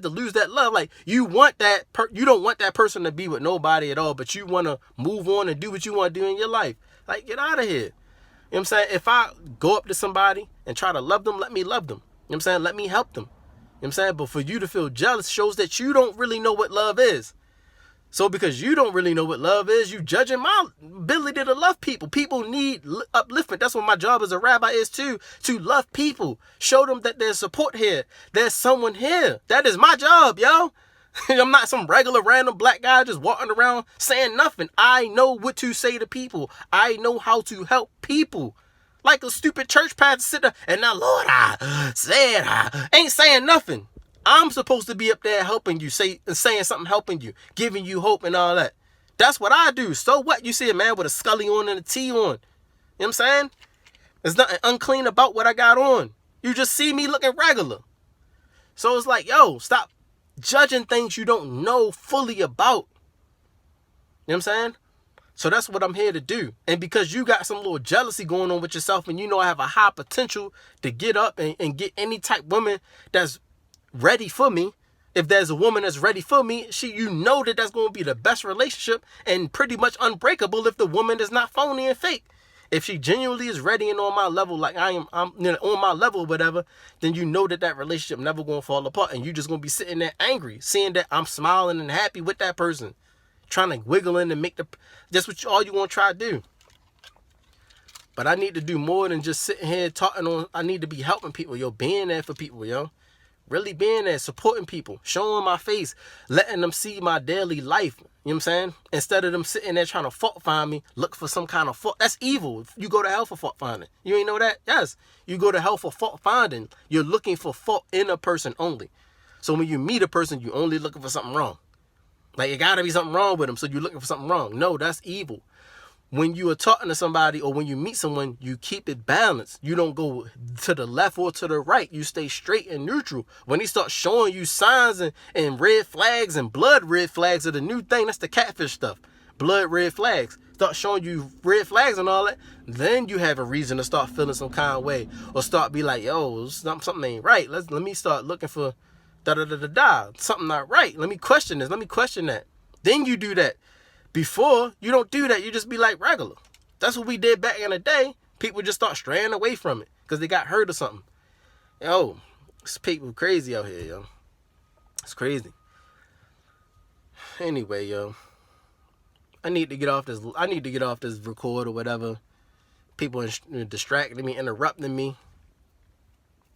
lose that love. Like, you don't want that person to be with nobody at all, but you want to move on and do what you want to do in your life. Like, get out of here. You know what I'm saying? If I go up to somebody and try to love them, let me love them. You know what I'm saying? Let me help them. You know what I'm saying? But for you to feel jealous shows that you don't really know what love is. So because you don't really know what love is, you judging my ability to love people. People need upliftment. That's what my job as a rabbi is too, to love people. Show them that there's support here. There's someone here. That is my job, yo. I'm not some regular random black guy just walking around saying nothing. I know what to say to people. I know how to help people. Like a stupid church pastor sit there and now, Lord, I said I ain't saying nothing. I'm supposed to be up there helping you, saying something, helping you, giving you hope and all that. That's what I do. So what? You see a man with a scully on and a tee on. You know what I'm saying? There's nothing unclean about what I got on. You just see me looking regular. So it's like, yo, stop judging things you don't know fully about. You know what I'm saying? So that's what I'm here to do. And because you got some little jealousy going on with yourself and you know I have a high potential to get up and get any type woman that's ready for me. If there's a woman that's ready for me, you know that's going to be the best relationship and pretty much unbreakable if the woman is not phony and fake. If she genuinely is ready and on my level, like I'm on my level or whatever, then you know that relationship never going to fall apart. And you just going to be sitting there angry, seeing that I'm smiling and happy with that person. Trying to wiggle in and make that's all you want to try to do. But I need to do more than just sitting here talking on. I need to be helping people, yo, being there for people, yo. Really being there, supporting people, showing my face, letting them see my daily life. You know what I'm saying? Instead of them sitting there trying to fault find me, look for some kind of fault. That's evil. You go to hell for fault finding. You ain't know that? Yes. You go to hell for fault finding. You're looking for fault in a person only. So when you meet a person, you only looking for something wrong. Like, it gotta be something wrong with them, so you're looking for something wrong. No, that's evil. When you are talking to somebody or when you meet someone, you keep it balanced. You don't go to the left or to the right. You stay straight and neutral. When they start showing you signs and red flags and blood red flags are the new thing, that's the catfish stuff. Blood red flags. Start showing you red flags and all that, then you have a reason to start feeling some kind of way or start be like, yo, something ain't right. Let me start looking for something not right. Let me question this. Let me question that. Then you do that. Before, you don't do that. You just be like regular. That's what we did back in the day. People just start straying away from it because they got hurt or something. Yo, it's people crazy out here, yo. It's crazy. Anyway, yo, I need to get off this record or whatever. People distracting me, interrupting me. You know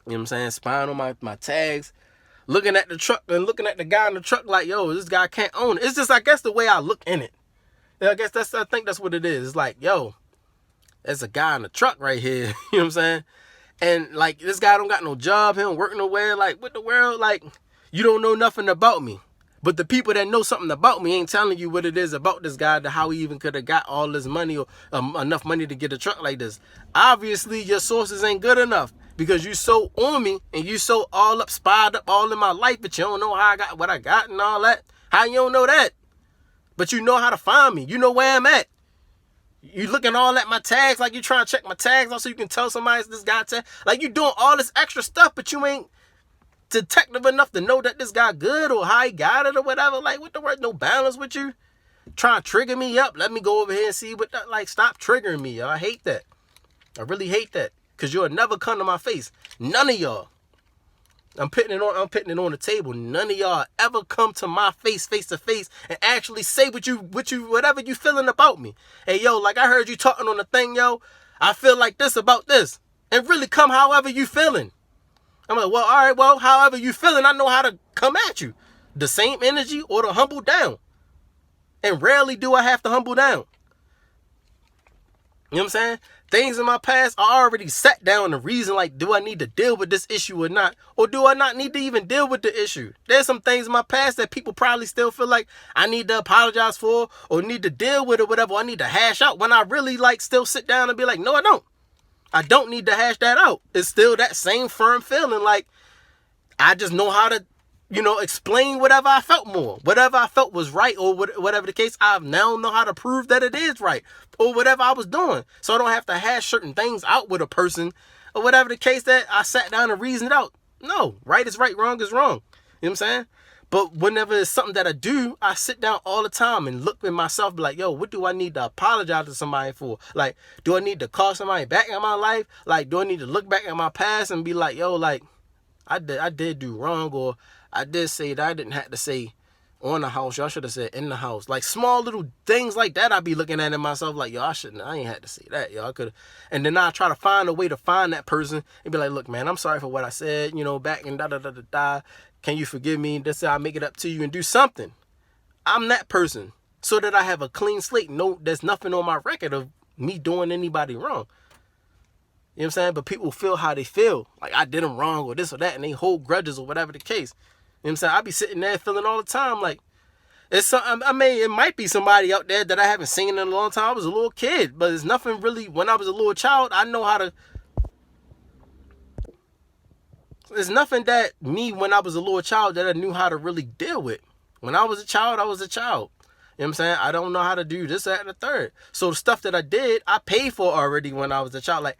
what I'm saying? Spying on my tags. Looking at the truck and looking at the guy in the truck like, yo, this guy can't own it. It's just, I guess, the way I look in it. I think that's what it is. It's like, yo, there's a guy in the truck right here. You know what I'm saying? And, like, this guy don't got no job. He don't work nowhere. Like, what the world? Like, you don't know nothing about me. But the people that know something about me ain't telling you what it is about this guy, how he even could have got all this money or enough money to get a truck like this. Obviously, your sources ain't good enough. Because you so on me and you so all up, spied up all in my life, but you don't know how I got what I got and all that. How you don't know that? But you know how to find me. You know where I'm at. You looking all at my tags like you trying to check my tags out so you can tell somebody this guy tag. Like you doing all this extra stuff, but you ain't detective enough to know that this guy good or how he got it or whatever. Like what the word? No balance with you. Trying to trigger me up. Let me go over here and see what that, like, stop triggering me, yo. I hate that. I really hate that. Because you'll never come to my face. None of y'all. I'm putting it on the table. None of y'all ever come to my face to face and actually say whatever you feeling about me. Hey, yo, like I heard you talking on the thing, yo. I feel like this about this. and really come however you feeling. I'm like, well, all right, well, however you feeling, I know how to come at you. The same energy or to humble down. And rarely do I have to humble down. You know what I'm saying? Things in my past, I already sat down and reason like, do I need to deal with this issue or not? Or do I not need to even deal with the issue? There's some things in my past that people probably still feel like I need to apologize for or need to deal with or whatever. I need to hash out when I really like still sit down and be like, no, I don't. I don't need to hash that out. It's still that same firm feeling like I just know how to, explain whatever I felt more. Whatever I felt was right or whatever the case, I now know how to prove that it is right or whatever I was doing. So I don't have to hash certain things out with a person or whatever the case that I sat down and reasoned out. No, right is right, wrong is wrong. You know what I'm saying? But whenever it's something that I do, I sit down all the time and look at myself, be like, yo, what do I need to apologize to somebody for? Like, do I need to call somebody back in my life? Like, do I need to look back at my past and be like, yo, like, I did do wrong, or I did say that I didn't have to say on the house. Y'all should have said in the house. Like small little things like that, I be looking at in myself like, yo, I ain't had to say that, yo. I could, and then I try to find a way to find that person and be like, look, man, I'm sorry for what I said, back in da. Can you forgive me? This I make it up to you and do something. I'm that person so that I have a clean slate. No, there's nothing on my record of me doing anybody wrong. You know what I'm saying? But people feel how they feel. Like I did them wrong or this or that, and they hold grudges or whatever the case. You know what I'm saying? I be sitting there feeling all the time like it's some, it might be somebody out there that I haven't seen in a long time. I was a little kid, but it's nothing really. When I was a little child, I know how to. There's nothing that me when I was a little child that I knew how to really deal with. When I was a child, I was a child. You know what I'm saying? I don't know how to do this, that, and the third. So the stuff that I did, I paid for already when I was a child. Like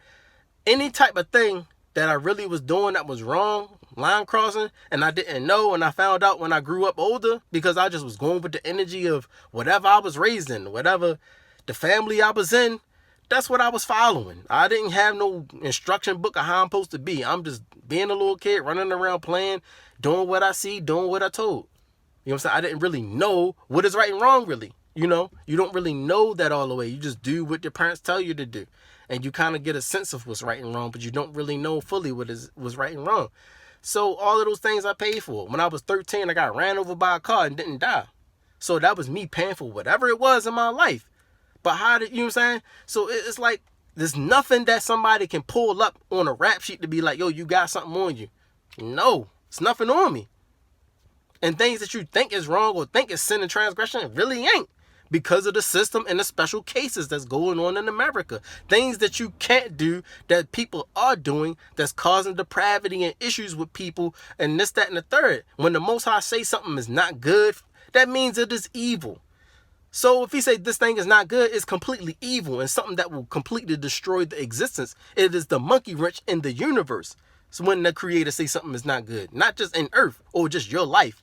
any type of thing that I really was doing that was wrong, line crossing, and I didn't know, and I found out when I grew up older because I just was going with the energy of whatever I was raised in, whatever the family I was in, that's what I was following. I didn't have no instruction book of how I'm supposed to be. I'm just being a little kid, running around playing, doing what I see, doing what I told. You know what I'm saying? I didn't really know what is right and wrong, really. You don't really know that all the way. You just do what your parents tell you to do. And you kind of get a sense of what's right and wrong, but you don't really know fully what's right and wrong. So all of those things I paid for. When I was 13, I got ran over by a car and didn't die. So that was me paying for whatever it was in my life. But you know what I'm saying? So it's like, there's nothing that somebody can pull up on a rap sheet to be like, yo, you got something on you. No, it's nothing on me. And things that you think is wrong or think is sin and transgression, it really ain't. Because of the system and the special cases that's going on in America. Things that you can't do that people are doing that's causing depravity and issues with people and this, that, and the third. When the Most High say something is not good, that means it is evil. So if he say this thing is not good, it's completely evil and something that will completely destroy the existence. It is the monkey wrench in the universe. So when the creator say something is not good, not just in earth or just your life,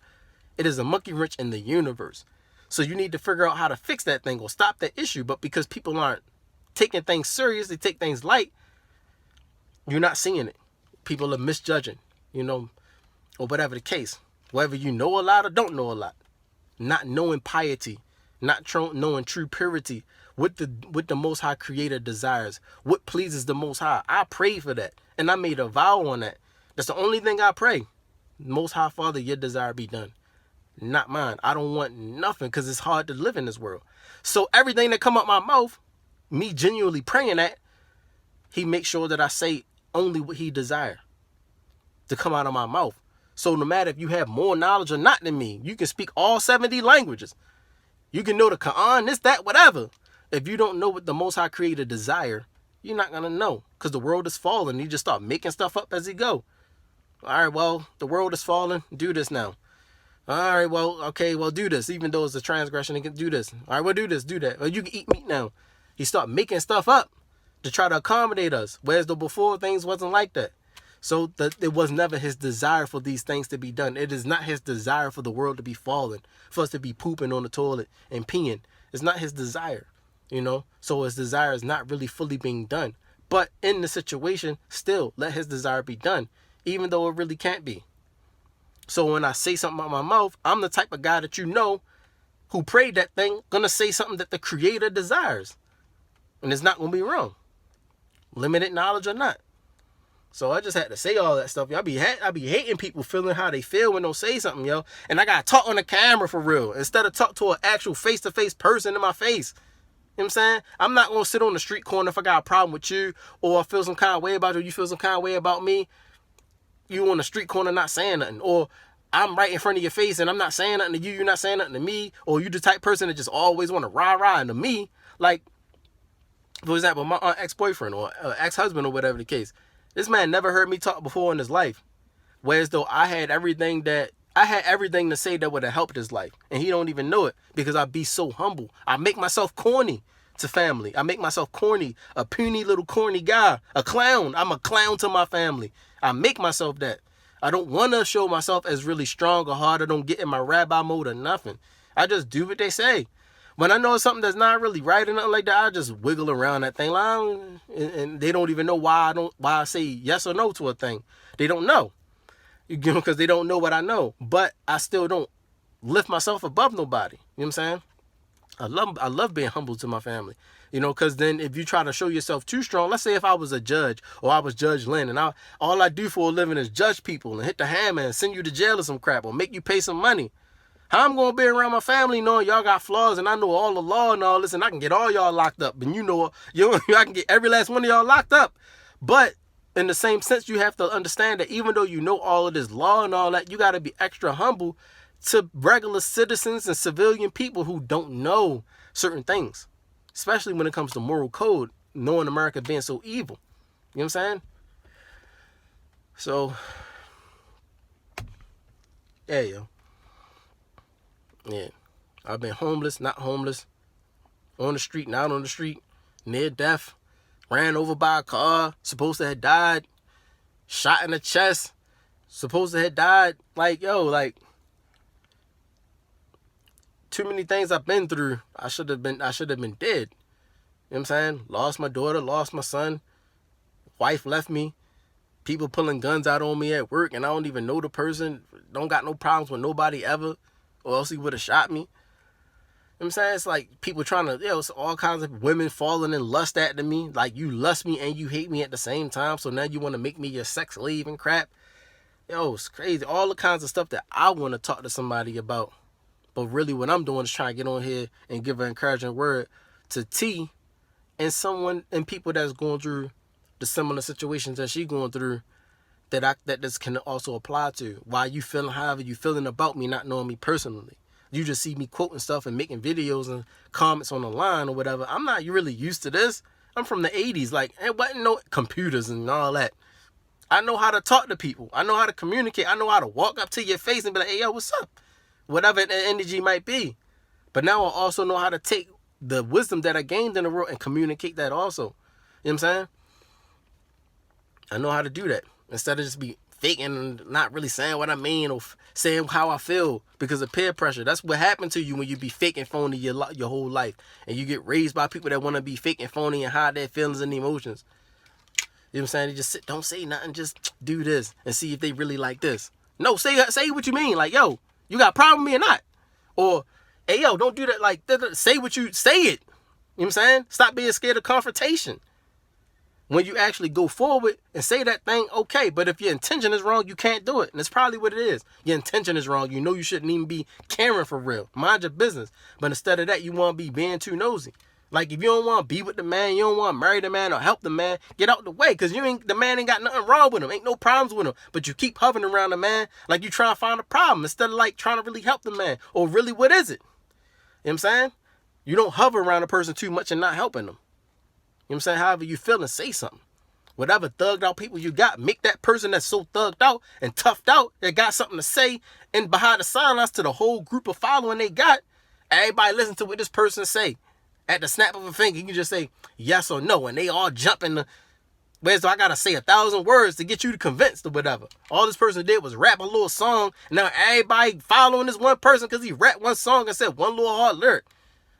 it is a monkey wrench in the universe. So you need to figure out how to fix that thing or stop that issue. But because people aren't taking things serious, they take things light, you're not seeing it. People are misjudging, or whatever the case. Whether you know a lot or don't know a lot. Not knowing piety, not knowing true purity, what the Most High Creator desires, what pleases the Most High. I pray for that. And I made a vow on that. That's the only thing I pray. Most High Father, your desire be done. Not mine. I don't want nothing because it's hard to live in this world. So everything that come out my mouth, me genuinely praying that, he makes sure that I say only what he desire to come out of my mouth. So no matter if you have more knowledge or not than me, you can speak all 70 languages. You can know the Quran, this, that, whatever. If you don't know what the Most High Creator desire, you're not going to know because the world is falling. You just start making stuff up as you go. All right, well, the world is falling. Do this now. All right, well, okay, well, do this. Even though it's a transgression, you can do this. All right, well, do this, do that. Well, you can eat meat now. He start making stuff up to try to accommodate us. Whereas though before, things wasn't like that. So it was never his desire for these things to be done. It is not his desire for the world to be falling, for us to be pooping on the toilet and peeing. It's not his desire, So his desire is not really fully being done. But in the situation, still, let his desire be done, even though it really can't be. So when I say something out my mouth, I'm the type of guy that who prayed that thing, gonna say something that the Creator desires. And it's not gonna be wrong. Limited knowledge or not. So I just had to say all that stuff. I be hating people feeling how they feel when they don't say something, yo. And I gotta talk on the camera for real instead of talk to an actual face-to-face person in my face. You know what I'm saying? I'm not gonna sit on the street corner if I got a problem with you or I feel some kind of way about you feel some kind of way about me. You on the street corner not saying nothing. Or I'm right in front of your face and I'm not saying nothing to you, you're not saying nothing to me. Or you the type person that just always want to rah-rah into me. Like, for example, my ex-boyfriend or ex-husband or whatever the case. This man never heard me talk before in his life. Whereas though I had everything to say that would have helped his life. And he don't even know it because I be so humble. I make myself corny to family. I make myself corny, a puny little corny guy, a clown. I'm a clown to my family. I make myself that. I don't want to show myself as really strong or hard. I don't get in my rabbi mode or nothing. I just do what they say. When I know something that's not really right or nothing like that, I just wiggle around that thing. And they don't even know why I say yes or no to a thing. They don't know. Because they don't know what I know. But I still don't lift myself above nobody. You know what I'm saying? I love being humble to my family. Because then if you try to show yourself too strong, let's say if I was a judge or I was Judge Lynn and all I do for a living is judge people and hit the hammer and send you to jail or some crap or make you pay some money. How I'm going to be around my family knowing y'all got flaws and I know all the law and all this and I can get all y'all locked up. And I can get every last one of y'all locked up. But in the same sense, you have to understand that even though you know all of this law and all that, you got to be extra humble to regular citizens and civilian people who don't know certain things. Especially when it comes to moral code, knowing America being so evil. You know what I'm saying? So, yeah, yo. Yeah, I've been homeless, not homeless, on the street, not on the street, near death, ran over by a car, supposed to have died, shot in the chest, supposed to have died. Like, too many things I've been through. I should have been dead. You know what I'm saying? Lost my daughter, lost my son, wife left me, people pulling guns out on me at work, and I don't even know the person, don't got no problems with nobody ever. Or else he would have shot me. You know what I'm saying? It's like people trying to, it's all kinds of women falling in lust after me. Like, you lust me and you hate me at the same time. So now you want to make me your sex slave and crap. It's crazy. All the kinds of stuff that I want to talk to somebody about. But really what I'm doing is trying to get on here and give an encouraging word to T and people that's going through the similar situations that she going through. That this can also apply to. Why you feeling however you feeling about me, not knowing me personally. You just see me quoting stuff and making videos and comments on the line or whatever. I'm not really used to this. I'm from the 80s. Like, it wasn't no computers and all that. I know how to talk to people. I know how to communicate. I know how to walk up to your face and be like, hey, yo, what's up? Whatever the energy might be. But now I also know how to take the wisdom that I gained in the world and communicate that also. You know what I'm saying? I know how to do that. Instead of just be faking and not really saying what I mean or saying how I feel because of peer pressure. That's what happened to you when you be fake and phony your whole life. And you get raised by people that want to be fake and phony and hide their feelings and emotions. You know what I'm saying? They just don't say nothing, just do this and see if they really like this. No, say what you mean. Like, yo, you got a problem with me or not? Or, hey, yo, don't do that. Like, say it. You know what I'm saying? Stop being scared of confrontation. When you actually go forward and say that thing, okay. But if your intention is wrong, you can't do it. And it's probably what it is. Your intention is wrong. You know you shouldn't even be caring for real. Mind your business. But instead of that, you want to be being too nosy. Like, if you don't want to be with the man, you don't want to marry the man or help the man, get out the way. Because the man ain't got nothing wrong with him. Ain't no problems with him. But you keep hovering around the man like you trying to find a problem instead of like trying to really help the man. Or really, what is it? You know what I'm saying? You don't hover around a person too much and not helping them. You know what I'm saying? However you feel and say something. Whatever thugged out people you got, make that person that's so thugged out and toughed out that got something to say and behind the silence to the whole group of following they got, everybody listen to what this person say. At the snap of a finger, you can just say yes or no, and they all jump in the... Whereas I gotta say 1,000 words to get you to convinced or whatever. All this person did was rap a little song, and now everybody following this one person because he rapped one song and said one little hard lyric.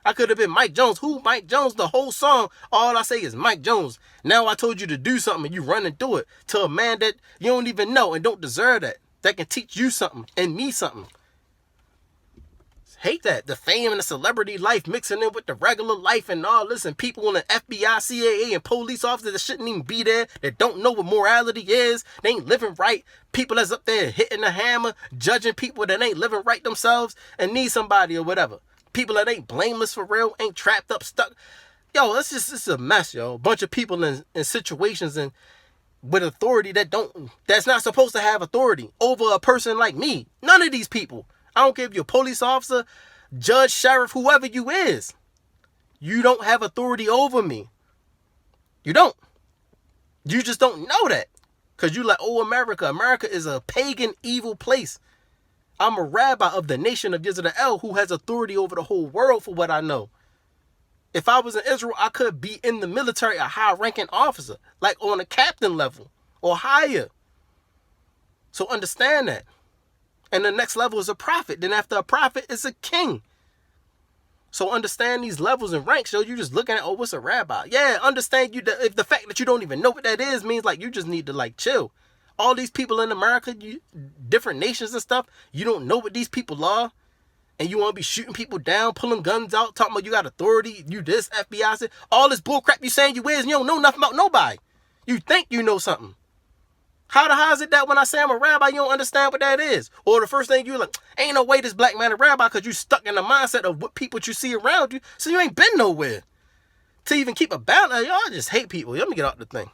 I could have been Mike Jones. Who? Mike Jones, the whole song. All I say is Mike Jones. Now I told you to do something and you run and do it to a man that you don't even know and don't deserve that. That can teach you something and me something. It's hate that. The fame and the celebrity life mixing in with the regular life and all this, and people in the FBI, CAA, and police officers that shouldn't even be there, that don't know what morality is, they ain't living right. People that's up there hitting the hammer, judging people that ain't living right themselves and need somebody or whatever. People that ain't blameless for real, ain't trapped up, stuck. Yo, it's a mess, yo. A bunch of people in situations and with authority that's not supposed to have authority over a person like me. None of these people. I don't care if you're a police officer, judge, sheriff, whoever you is. You don't have authority over me. You don't. You just don't know that. Because you like, oh, America. America is a pagan, evil place. I'm a rabbi of the nation of Israel who has authority over the whole world for what I know. If I was in Israel, I could be in the military, a high-ranking officer, like on a captain level or higher. So understand that. And the next level is a prophet. Then after a prophet is a king. So understand these levels and ranks. So you're just looking at, oh, what's a rabbi? Yeah, understand if the fact that you don't even know what that is means like you just need to like chill. All these people in America, different nations and stuff, you don't know what these people are. And you want to be shooting people down, pulling guns out, talking about you got authority, you this, FBI, all this bullcrap you saying you is, and you don't know nothing about nobody. You think you know something. How is it that when I say I'm a rabbi, you don't understand what that is? Or the first thing you're like, ain't no way this black man a rabbi because you stuck in the mindset of what people you see around you, so you ain't been nowhere. To even keep a balance, y'all just hate people. Let me get out the thing.